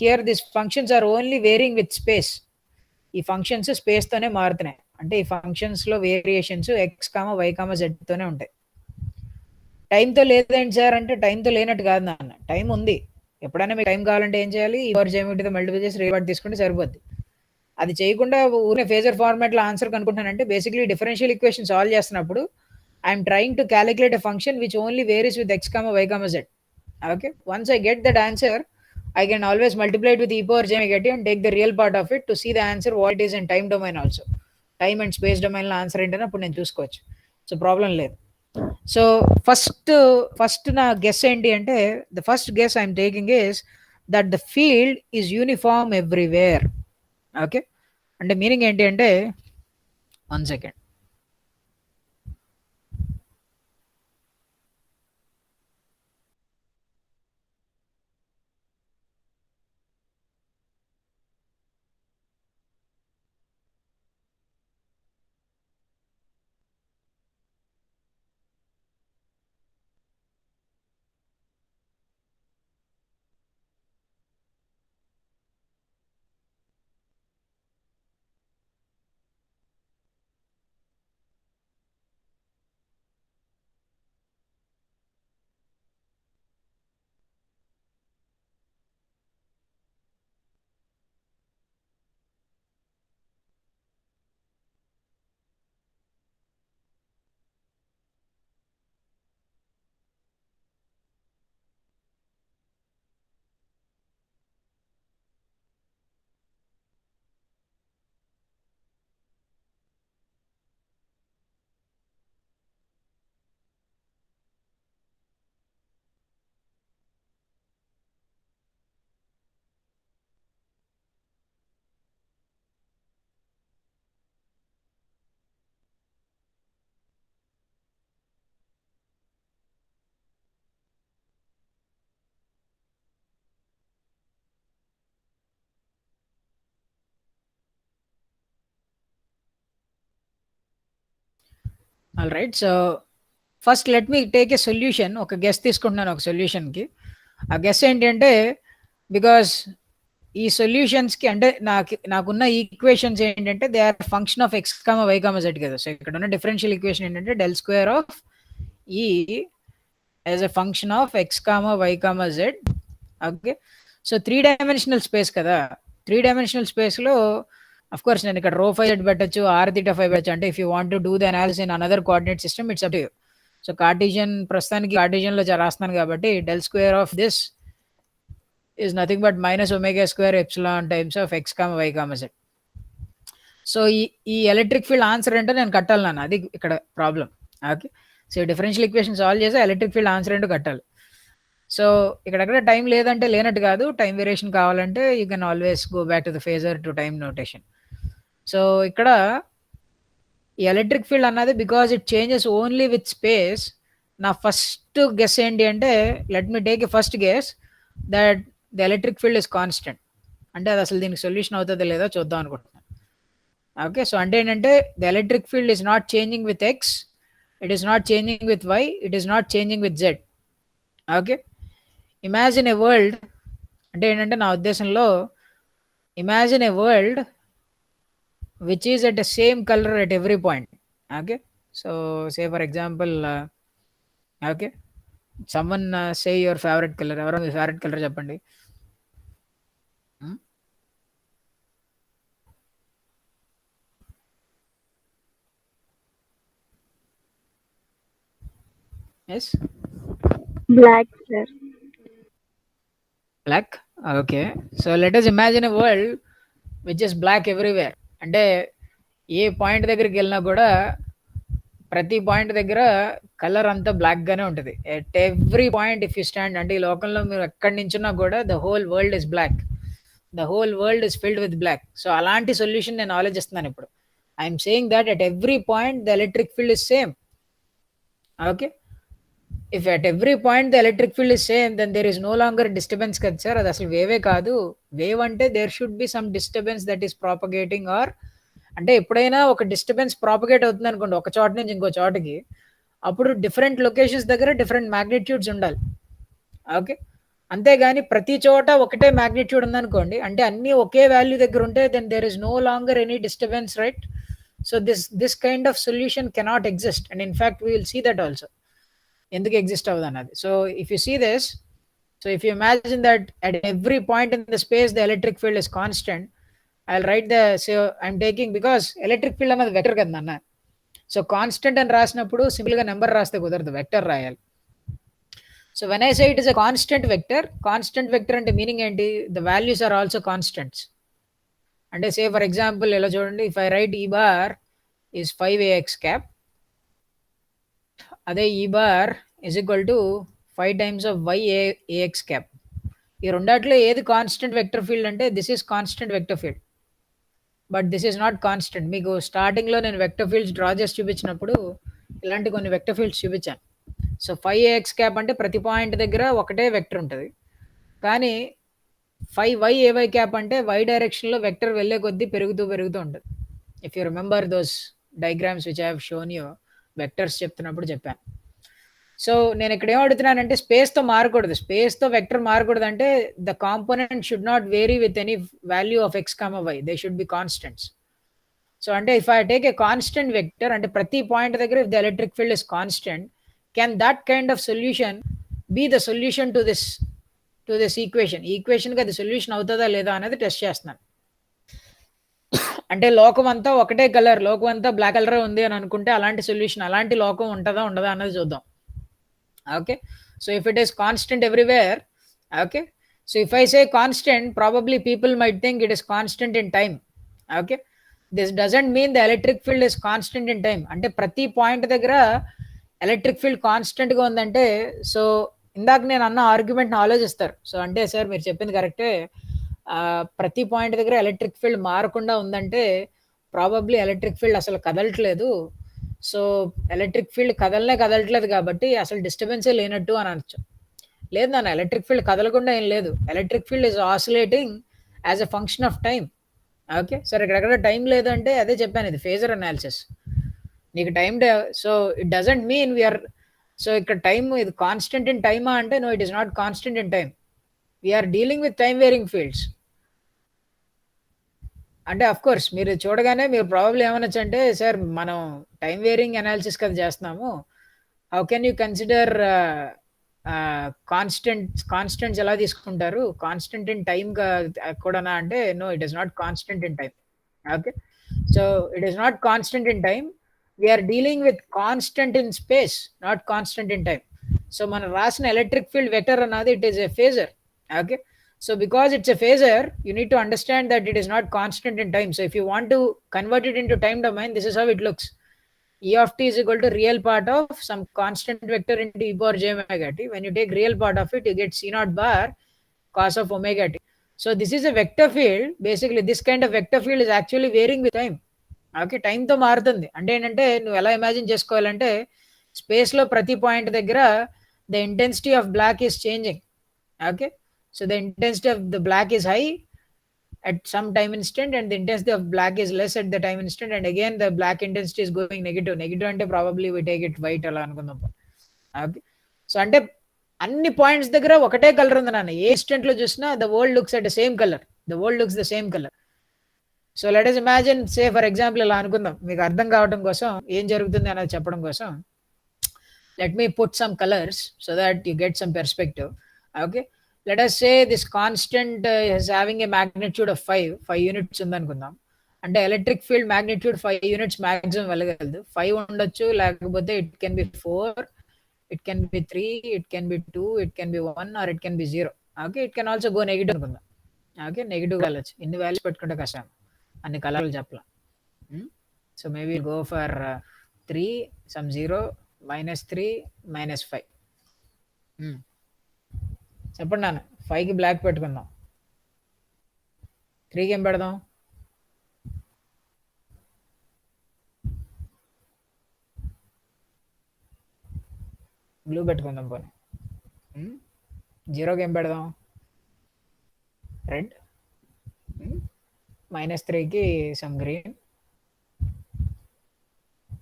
here this functions are only varying with space. ఈ ఫంక్షన్స్ స్పేస్తోనే మారుతున్నాయి. అంటే ఈ ఫంక్షన్స్లో variations x comma y comma జెడ్తోనే ఉంటాయి. టైంతో లేదేంటి సార్ అంటే టైంతో లేనట్టు కాదు నాన్న, టైం ఉంది. ఎప్పుడైనా మీకు టైం కావాలంటే ఏం చేయాలి, ఈ పవర్ జేమిటీతో మల్టిప్లై చేసి రేవాట్ తీసుకుంటే సరిపోద్ది. అది చేయకుండా ఊరినే ఫేజర్ ఫార్మాట్లో ఆన్సర్ కనుకుంటున్నానంటే బేసిక్లీ డిఫరెన్షియల్ ఈక్వేషన్ సాల్వ్ చేస్తున్నప్పుడు I'm trying to calculate a function which only varies with x comma y comma z. Okay, once I get that answer I can always multiply it with e power j omega t and take the real part of it to see the answer what it is in time domain also. Time and space domain లో answer ఏంటనే అప్పుడు నేను చూసుకోవచ్చు. So problem లేదు. So first నా guess ఏంటి అంటే the first guess I'm taking is that the field is uniform everywhere. Okay, అంటే మీనింగ్ ఏంటి అంటే 1 second. All right, so first let me take a solution. ఒక గెస్ తీసుకుంటున్నాను ఒక సొల్యూషన్కి. ఆ గెస్ ఏంటి అంటే బికాస్ ఈ సొల్యూషన్స్కి అంటే నాకున్న ఈక్వేషన్స్ ఏంటంటే they are function of x comma y comma z కదా. సో ఇక్కడ ఉన్న డిఫరెన్షియల్ ఈక్వేషన్ ఏంటంటే del square of E as a function of x comma y comma z. Okay, so 3-dimensional space కదా. 3-dimensional స్పేస్లో of course నేను ఇక్కడ rho phi z పెట్టచ్చు, r theta phi పెట్టచ్చు. అంటే if you want to do the analysis in another coordinate system it's up to you. So Cartesian ప్రస్తుతానికి కార్టీజియన్లో రాస్తున్నాను కాబట్టి del square of this is nothing but minus omega square epsilon times of x comma y comma z. So ఈ electric field answer అంటే నేను కట్టాలి నాన్న, అది ఇక్కడ problem. Okay, so differential equation solve చేసి ఎలక్ట్రిక్ ఫీల్డ్ ఆన్సర్ ఏంటో కట్టాలి. సో ఇక్కడెక్కడ టైం లేదంటే లేనట్టు కాదు, టైం వేరియేషన్ కావాలంటే you can always go back to the phasor to time notation. So ఇక్కడ ఈ ఎలక్ట్రిక్ ఫీల్డ్ అన్నది because it changes only with space. నా ఫస్ట్ గెస్ ఏంటి అంటే, let me take a first guess that the electric field is constant. అంటే అది అసలు దీనికి సొల్యూషన్ అవుతుందో లేదో చూద్దాం అనుకుంటున్నాను. ఓకే, సో అంటే ఏంటంటే the electric field is not changing with x, it is not changing with y, it is not changing with z. Okay, imagine a world అంటే ఏంటంటే నా ఉద్దేశంలో imagine a world which is at the same color at every point. Okay, so say for example okay, someone say your favorite color. Evaro me favorite color చెప్పండి. Yes, black sir. Black. Okay, so let us imagine a world which is black everywhere. అంటే ఏ point దగ్గరికి వెళ్ళినా కూడా ప్రతి point దగ్గర colour అంతా బ్లాక్గానే ఉంటుంది. At every point if you stand, అంటే ఈ లోకంలో మీరు ఎక్కడి నుంచున్నా కూడా the whole world is black, the whole world is filled with black. So అలాంటి సొల్యూషన్ నేను ఆలోచిస్తున్నాను ఇప్పుడు. I'm saying that at every point the electric field is same. Okay, if at every point the electric field is same then there is no longer disturbance కదా sir. అది అసలు వేవే కాదు. Wave అంటే there should be some disturbance that is propagating, or అంటే ఎప్పుడైనా ఒక disturbance propagate అవుతుంది అనుకోండి ఒక చోట నుంచి ఇంకో చోటకి, అప్పుడు డిఫరెంట్ లొకేషన్స్ దగ్గర డిఫరెంట్ మ్యాగ్నిట్యూడ్స్ ఉండాలి. ఓకే, అంతేగాని ప్రతి చోట ఒకటే మ్యాగ్నిట్యూడ్ ఉందనుకోండి, అంటే అన్నీ ఒకే వాల్యూ దగ్గర ఉంటే then there is no longer any disturbance, right? So this kind of solution cannot exist, and in fact we will see that also ఎందుకు ఎగ్జిస్ట్ అవ్వదు అన్నది. So if you see this, so if you imagine that at every point in the space the electric field is constant, I'll write the, so I'm taking, because electric field అన్నది vector కదా అన్న. So constant అని రాసినప్పుడు సింపుల్గా number రాస్తే కుదరదు, vector రాయాలి. So when I say it is a constant vector, constant vector అంటే మీనింగ్ ఏంటి? The values are also constants. అంటే సే ఫర్ ఎగ్జాంపుల్ ఇలా చూడండి, if I write E bar is 5ax cap, అదే E bar is equal to 5 times of yax cap. ఈ రెండాట్లో ఏది constant vector field అంటే this is constant vector field, but this is not constant. మీకు స్టార్టింగ్లో నేను వెక్టర్ ఫీల్డ్స్ డ్రా చేసి చూపించినప్పుడు ఇలాంటి కొన్ని వెక్టర్ ఫీల్డ్స్ చూపించాను. సో 5ax క్యాప్ అంటే ప్రతి పాయింట్ దగ్గర ఒకటే వెక్టర్ ఉంటుంది, కానీ 5yay క్యాప్ అంటే వై డైరెక్షన్లో వెక్టర్ వెళ్ళే కొద్దీ పెరుగుతూ ఉంటుంది. If you remember those diagrams which I have shown you, vectors చెప్తున్నప్పుడు చెప్పాను. సో నేను ఇక్కడ ఏం అడుగుతున్నానంటే స్పేస్తో మారకూడదు, స్పేస్తో వెక్టర్ మారకూడదు. అంటే the component should not vary with any value of x comma y, they should be constants. So అంటే if I take a constant vector, అంటే ప్రతి పాయింట్ దగ్గర if the electric field is constant, can that kind of solution be the solution to this ఈక్వేషన్కి అది solution అవుతుందా లేదా అనేది test చేస్తున్నాను. అంటే లోకం అంతా ఒకటే కలర్, లోకం అంతా బ్లాక్ కలర్ ఉంది అని అనుకుంటే అలాంటి సొల్యూషన్, అలాంటి లోకం ఉంటుందా ఉండదా అన్నది చూద్దాం. Okay, so if it is constant everywhere, okay, so if I say constant, probably people might think it is constant in time. Okay, this doesn't mean the electric field is constant in time. అంటే ప్రతి point దగ్గర electric field కాన్స్టెంట్గా ఉందంటే, so ఇందాక నేను అన్న ఆర్గ్యుమెంట్ని ఆలోచిస్తారు. So అంటే సార్ మీరు చెప్పింది కరెక్టే, ప్రతి పాయింట్ దగ్గర ఎలక్ట్రిక్ ఫీల్డ్ మారకుండా ఉందంటే ప్రాబబ్లీ ఎలక్ట్రిక్ ఫీల్డ్ అసలు కదలట్లేదు. సో ఎలక్ట్రిక్ ఫీల్డ్ కదలట్లేదు కాబట్టి అసలు డిస్టర్బెన్సే లేనట్టు అని అనొచ్చు. లేదు నాన్న, ఎలక్ట్రిక్ ఫీల్డ్ కదలకుండా ఏం లేదు, electric field is oscillating as a function of time. Okay, సరే ఇక్కడెక్కడ టైం లేదంటే అదే చెప్పాను, ఇది ఫేజర్ అనాలిసిస్. నీకు time, so it doesn't mean we're, so ఇక్కడ టైం ఇది కాన్స్టెంట్ ఇన్ టైమా అంటే no, it is not constant in time. We're dealing with time varying fields. అంటే అఫ్ కోర్స్ మీరు చూడగానే మీరు ప్రాబ్లమ్ ఏమనొచ్చు అంటే, సార్ మనం టైం వేరింగ్ అనాలిసిస్ కదా చేస్తున్నాము, how can you consider constants ఎలా తీసుకుంటారు, కాన్స్టెంట్ ఇన్ టైం కూడానా అంటే no, it is not constant in time. Okay, so it is not constant in time, we're dealing with constant in space, not constant in time. So మనం రాసిన electric field vector అన్నది it is a phasor. Okay, so because it's a phasor, you need to understand that it is not constant in time. So if you want to convert it into time domain, this is how it looks. E of t is equal to real part of some constant vector into e power j omega t. When you take real part of it, you get c naught bar cos of omega t. So this is a vector field. Basically this kind of vector field is actually varying with time. Okay, టైంతో మారుతుంది. అంటే ఏంటంటే నువ్వు ఎలా imagine చేసుకోవాలంటే స్పేస్లో ప్రతి point దగ్గర the intensity of black is changing. Okay, so the intensity of the black is high at some time instant and the intensity of black is less at the time instant, and again the black intensity is going negative. Negative అంటే probably we take it white అలా అనుకుందాం. Okay, so అంటే అన్ని points దగ్గర ఒకటే colour ఉంది నాన్న. ఏ instant లో చూసినా the world looks at the same colour. The world looks the same colour. So let us imagine, say for example ఇలా అనుకుందాం, మీకు అర్థం కావడం కోసం ఏం జరుగుతుంది అనేది చెప్పడం కోసం. Let me put some colours so that you get some perspective. Okay, let us say this constant is having a magnitude of 5 units ఉందనుకుందాం. అంటే electric field magnitude 5 units maximum వెళ్ళగలదు. 5 ఉండొచ్చు, లేకపోతే it can be 4, it can be 3, it can be 2, it can be 1 or it can be 0. Okay, it can also go negative అనుకుందాం. Okay, negative వెళ్ళచ్చు. ఇన్ని values పెట్టుకుంటే కష్టం, అన్ని కలర్లు చెప్పలా. So maybe go for 3, some 0, -3, -5. చెప్పండి నాన్న. 5కి బ్లాక్ పెట్టుకుందాం, 3కి ఏం పెడదాం? బ్లూ పెట్టుకుందాం పోనీ. 0కి ఏం పెడదాం? రెడ్. -3కి సమ్ గ్రీన్.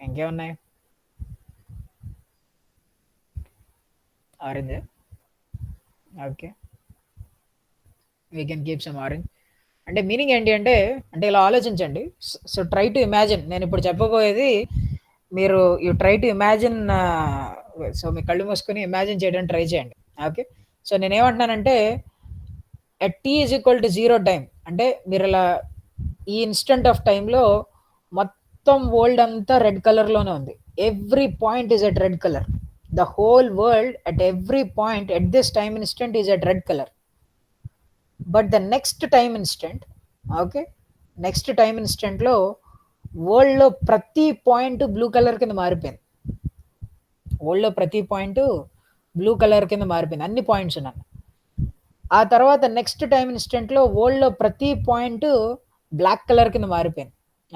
ఇంకేమున్నాయి? Orange. Okay, we can keep some orange. అంటే మీనింగ్ ఏంటి అంటే ఇలా ఆలోచించండి. So try to imagine. నేను ఇప్పుడు చెప్పబోయేది మీరు you try to imagine. So మీ కళ్ళు మూసుకొని ఇమాజిన్ చేయడానికి ట్రై చేయండి. ఓకే, సో నేనేమంటున్నానంటే at t is equal to 0 time అంటే మీరు ఇలా ఈ ఇన్స్టెంట్ ఆఫ్ టైంలో మొత్తం వరల్డ్ అంతా రెడ్ కలర్లోనే ఉంది. Every point is at red colour. The whole world at every point at this time instant is at red color. But the next time instant, okay, next time instant లో world లో ప్రతి point blue colour కింద మారిపోయింది. World లో ప్రతి point blue colour కింద మారిపోయింది, అన్ని పాయింట్స్ ఉన్నాయి. ఆ తర్వాత నెక్స్ట్ టైం ఇన్స్టెంట్ లో వరల్డ్ లో ప్రతి పాయింట్ బ్లాక్ కలర్ కింద మారిపోయింది.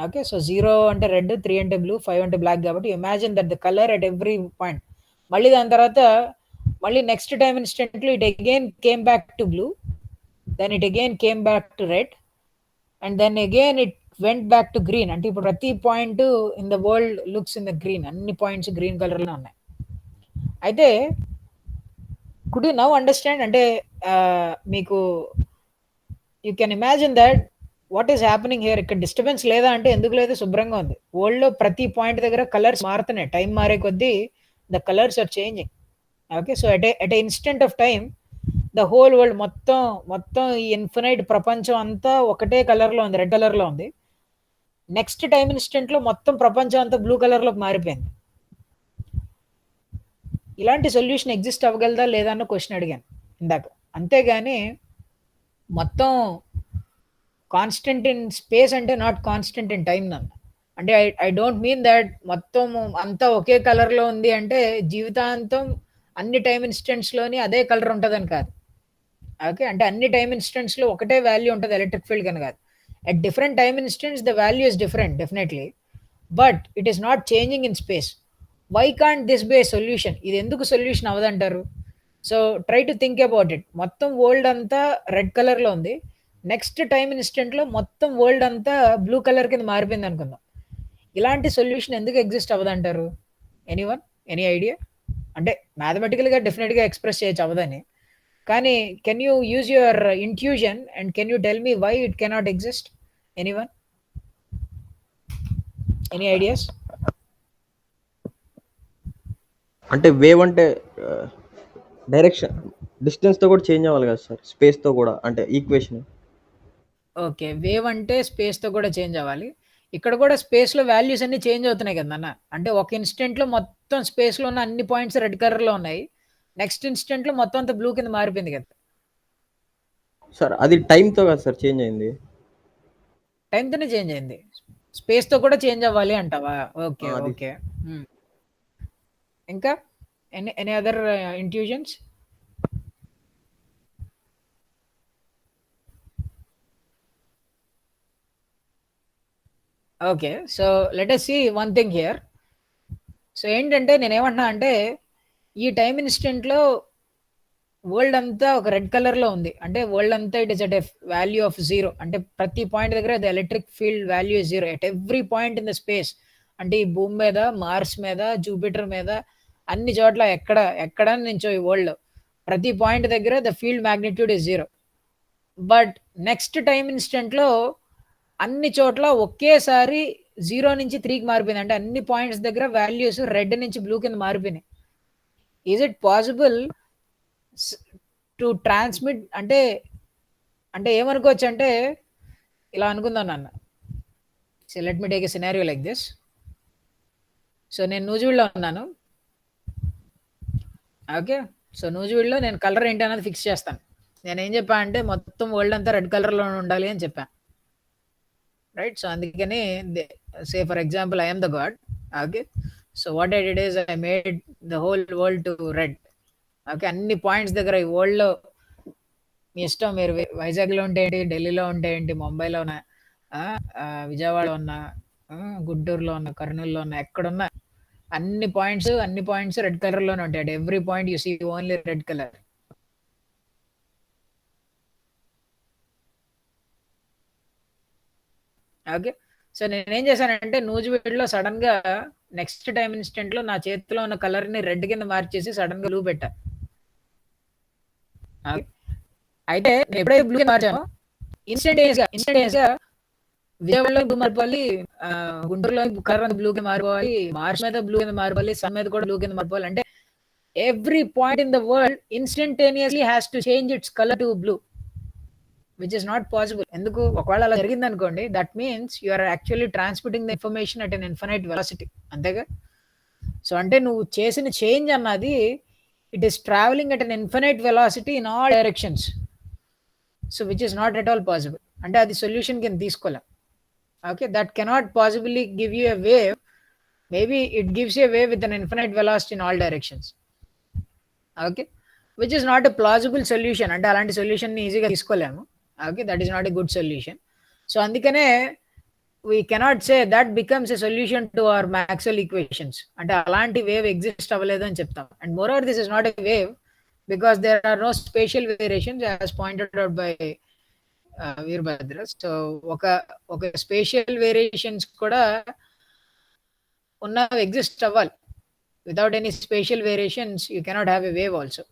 ఓకే, సో 0 అంటే రెడ్, 3 అంటే బ్లూ, 5 అంటే బ్లాక్. కాబట్టి imagine that the colour at every point. మళ్ళీ దాని తర్వాత మళ్ళీ నెక్స్ట్ టైం ఇన్స్టెంట్లో it again came back to blue, then it again came back to red, and then again it went back to green. అంటే ఇప్పుడు ప్రతి point in the world looks in the green. అన్ని points green కలర్లో ఉన్నాయి. అయితే could you now understand? అంటే మీకు you can imagine that what is happening here. ఇక్కడ డిస్టర్బెన్స్ లేదా అంటే ఎందుకు లేదు, శుభ్రంగా ఉంది. వరల్డ్లో ప్రతి పాయింట్ దగ్గర కలర్స్ మారుతున్నాయి. టైం మారే కొద్దీ the colors are changing. Okay, so at a instant of time the whole world మొత్తం ఈ ఇన్ఫినైట్ ప్రపంచం అంతా ఒకటే కలర్లో ఉంది, రెడ్ కలర్లో ఉంది. నెక్స్ట్ టైం ఇన్స్టెంట్లో మొత్తం ప్రపంచం అంతా బ్లూ కలర్లోకి మారిపోయింది. ఇలాంటి సొల్యూషన్ ఎగ్జిస్ట్ అవ్వగలదా లేదా అన్న క్వశ్చన్ అడిగాను ఇందాక. అంతేగాని మొత్తం కాన్స్టెంట్ ఇన్ స్పేస్ అంటే నాట్ కాన్స్టెంట్ ఇన్ టైం నన్ను. అంటే ఐ డోంట్ మీన్ దట్ మొత్తం అంతా ఒకే కలర్లో ఉంది అంటే జీవితాంతం అన్ని టైం ఇన్స్టెంట్స్లోని అదే కలర్ ఉంటుందని కాదు. ఓకే, అంటే అన్ని టైం ఇన్స్టెంట్స్లో ఒకటే వాల్యూ ఉంటుంది ఎలక్ట్రిక్ ఫీల్డ్ కనుక కాదు. At different time instants the value is different definitely, but it is not changing in space. Why can't this be a solution? ఇది ఎందుకు సొల్యూషన్ అవ్వదంటారు? So try to think about it. మొత్తం world అంతా red కలర్లో ఉంది, next time ఇన్స్టెంట్లో మొత్తం world అంతా blue colour కింద మారిపోయింది అనుకుందాం. ఇలాంటి సొల్యూషన్ ఎందుకు ఎగ్జిస్ట్ అవ్వదంటారు? Anyone, any idea? అంటే మ్యాథమెటికల్గా డెఫినెట్గా ఎక్స్ప్రెస్ చేయొచ్చు అవ్వదని, కానీ can you use your intuition and can you tell me why it cannot exist? Anyone, any ideas? అంటే వేవ్ అంటే డైరెక్షన్ డిస్టెన్స్తో కూడా చేంజ్ అవ్వాలి కదా సార్, స్పేస్తో కూడా, అంటే ఈక్వేషన్. ఓకే, వేవ్ అంటే స్పేస్తో కూడా చేంజ్ అవ్వాలి. ఇక్కడ కూడా స్పేస్లో వాల్యూస్ అన్ని చేంజ్ అవుతున్నాయి కదా అన్న. అంటే ఒక ఇన్స్టెంట్లో మొత్తం స్పేస్లో ఉన్న అన్ని పాయింట్స్ రెడ్ కలర్లో ఉన్నాయి, నెక్స్ట్ ఇన్స్టెంట్లో మొత్తం అంతా బ్లూ కింద మారిపోయింది కదా సార్. అది టైంతో కదా సార్ చేంజ్ అయింది. టైంతోనే చేంజ్ అయింది, స్పేస్తో కూడా చేంజ్ అవ్వాలి అంటావా? ఓకే అది ఓకే. ఇంకా any other intuitions? Okay, so let us see one thing here. So ఏంటంటే నేనేమంటున్నా అంటే ఈ టైం ఇన్స్టెంట్లో వరల్డ్ అంతా ఒక రెడ్ కలర్లో ఉంది, అంటే వరల్డ్ అంతా it is at a value of 0. అంటే ప్రతి పాయింట్ దగ్గర the electric field value is 0 at every point in the space. అంటే ఈ భూమి మీద, మార్స్ మీద, జూపిటర్ మీద, అన్ని చోట్ల ఎక్కడ నుంచో ఈ వరల్డ్ ప్రతి పాయింట్ దగ్గర the field magnitude is 0. But next time ఇన్స్టెంట్లో అన్ని చోట్ల ఒకేసారి 0 నుంచి 3కి మారిపోయింది. అంటే అన్ని పాయింట్స్ దగ్గర వాల్యూస్ రెడ్ నుంచి బ్లూ కింద మారిపోయినాయి. Is it possible to transmit? అంటే ఏమనుకోవచ్చు అంటే ఇలా అనుకుందాం నాన్న. So let me take a scenario like this. So నేను నూజివీడ్లో ఉన్నాను. ఓకే, సో నూజివీడ్లో నేను కలర్ ఏంటి అన్నది ఫిక్స్ చేస్తాను. నేను ఏం చెప్పా అంటే మొత్తం వరల్డ్ అంతా రెడ్ కలర్లో ఉండాలి అని చెప్పాను, రైట్? సో అందుకని సే for example I am the god. Okay, so what I did is I made the whole world to red. Okay, అన్ని పాయింట్స్ దగ్గర ఈ వరల్డ్లో మీ ఇష్టం, మీరు వైజాగ్లో ఉంటే ఏంటి, ఢిల్లీలో ఉంటే ఏంటి, ముంబైలో ఉన్నా, విజయవాడలో ఉన్నా, గుంటూరులో ఉన్న, కర్నూలులో ఉన్న, ఎక్కడున్నా అన్ని పాయింట్స్ రెడ్ కలర్లోనే ఉంటాయి. At every point you see only red colour. Okay, so నేనేం చేశానంటే నూజివీడ్లో సడన్గా నెక్స్ట్ టైం ఇన్స్టెంట్లో నా చేతిలో ఉన్న కలర్ని రెడ్ కింద మార్చేసి సడన్గా బ్లూ పెట్టా. అయితే నేను ఎప్పుడైతే బ్లూ మార్చానో ఇన్స్టెంటేనియస్గా విజయవాడలో బ్లూ మారిపోవాలి, గుంటూరులో కలర్ బ్లూ కింద మారిపోవాలి, మార్చ్ మీద బ్లూ కింద మారిపోవాలి, సన్ మీద కూడా బ్లూ కింద మారిపోవాలి. అంటే every point in the world instantaneously has to change its colour to blue, which is not possible. ఎందుకు? ఒకవేళ అలా జరిగింది అనుకోండి, that means you are actually transmitting the information at an infinite velocity, అంతేగా? సో అంటే నువ్వు చేసిన చేంజ్ అన్నది it is travelling at an infinite velocity in all directions. So which is not at all possible. అంటే అది solution కింద తీసుకోలేం. Okay, that cannot possibly give you a wave. Maybe it gives a wave with an infinite velocity in all directions. Okay, which is not a plausible solution. అంటే అలాంటి సొల్యూషన్ని ఈజీగా తీసుకోలేము. Okay, that is not a good solution. So అందుకనే we cannot say that becomes a solution to our Maxwell equations. అంటే అలాంటి wave exist అవ్వలేదు అని చెప్తాం. And more this is not a wave because there are no spatial variations as pointed out by Veerabhadra. So ఒక spatial variations కూడా ఉన్నవి exist అవ్వాలి. Without any spatial variations, you cannot have a wave also.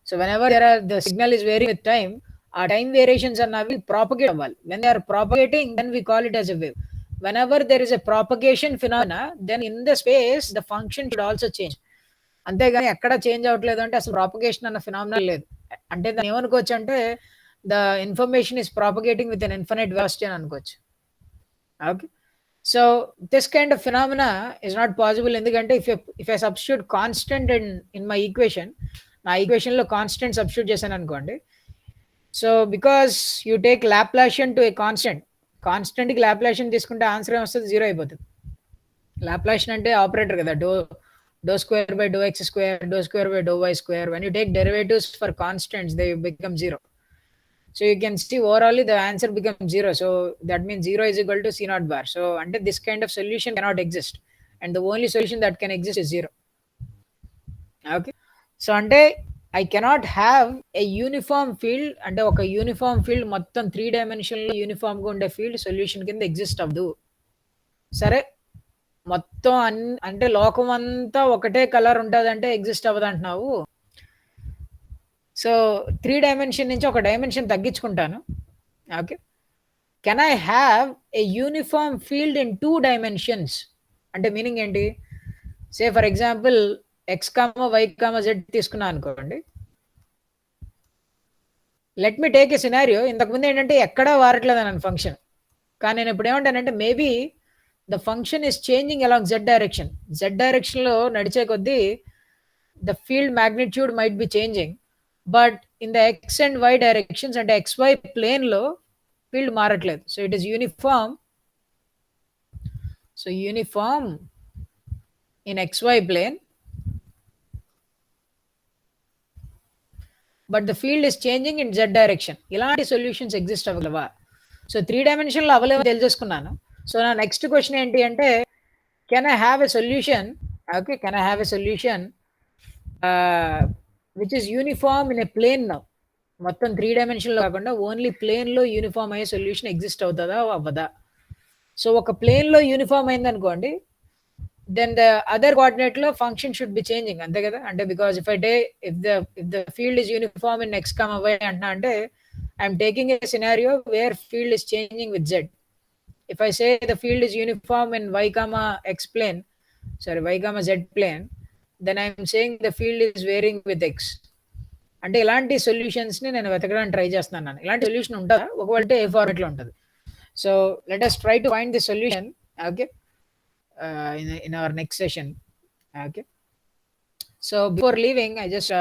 So whenever the signal is varying with time, our time variations are now propagate avval. When they are propagating, then we call it as a wave. Whenever there is a propagation phenomena, then in the space the function should also change. అంతేగాని ఎక్కడ change అవ్వట్లేదు అంటే అసలు propagation అన్న phenomena లేదు. అంటే దాన్ని ఏమనుకోవచ్చు అంటే the information is propagating with an infinite velocity అని అనుకోవచ్చు. Okay, so this kind of phenomena is not possible. ఎందుకంటే if I substitute constant in my equation, నా ఈక్వేషన్లో కాన్స్టెంట్ సబ్స్టిట్యూట్ చేశాను అనుకోండి. So because you take Laplacian to a కాన్స్టెంట్కి Laplacian తీసుకుంటే answer ఏమొస్తుంది? 0 అయిపోతుంది. లాప్లాషియన్ అంటే ఆపరేటర్ కదా, doe square by do x square, doe square by do y square. When you take derivatives for constants they become 0. So you can see overall the answer becomes 0. So that means 0 is equal to C naught bar. So under this kind of solution cannot exist. And the only solution that can exist is 0. Okay. So ante I cannot have a uniform field. Ante oka uniform field mottam 3 dimensional uniform ga unde field solution kinda exist avadu. Sare మొత్తం అంటే లోకం అంతా ఒకటే colour ఉంటుంది అంటే exist అవ్వదు అంటున్నావు. So 3 dimension నుంచి ఒక డైమెన్షన్ తగ్గించుకుంటాను. Okay, can I have a uniform field in 2 dimensions? అంటే మీనింగ్ ఏంటి? Say for example x comma y comma z తీసుకున్నా అనుకోండి. Let me take a scenario. ఇంతకుముందు ఏంటంటే ఎక్కడా వారట్లేదు అన్న ఫంక్షన్, కానీ నేను ఇప్పుడు ఏమంటానంటే maybe the function is changing along z direction. Z direction లో నడిచే కొద్దీ the field magnitude might be changing, but in the x and y directions అంటే xy plane లో field మారట్లేదు. So it is uniform. So uniform in xy plane, but the field is changing in z direction. ఇలాంటి solutions exist అవ్వగలవా? So 3 డైమెన్షన్లో అవలేవో తెలిసేసుకున్నాను. So నా next question ఏంటి అంటే, can I have a solution, okay, can I have a solution which is uniform in a plane now? మొత్తం 3 డైమెన్షన్లో కాకుండా ఓన్లీ ప్లేన్లో యూనిఫామ్ అయ్యే సొల్యూషన్ ఎగ్జిస్ట్ అవుతుందా అవ్వదా? సో ఒక ప్లేన్లో యూనిఫామ్ అయింది అనుకోండి, then the other coordinate lo function should be changing, ante kada. Ante because if the field is uniform in x comma y ante I am taking a scenario where field is changing with z. If I say the field is uniform in y comma x plane, sorry, y comma z plane, then I am saying the field is varying with x. అంటే ఇలాంటి solutions ని నేను వెతకడానికి try చేస్తున్నాను. ఇలాంటి solution ఉంటుందా? ఒకవేళ ఏ format లో ఉంటుంది. So let us try to find the solution, okay, in our next session. Okay, so before leaving I just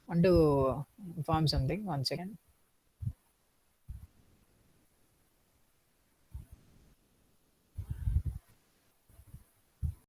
want to inform something. 1 second.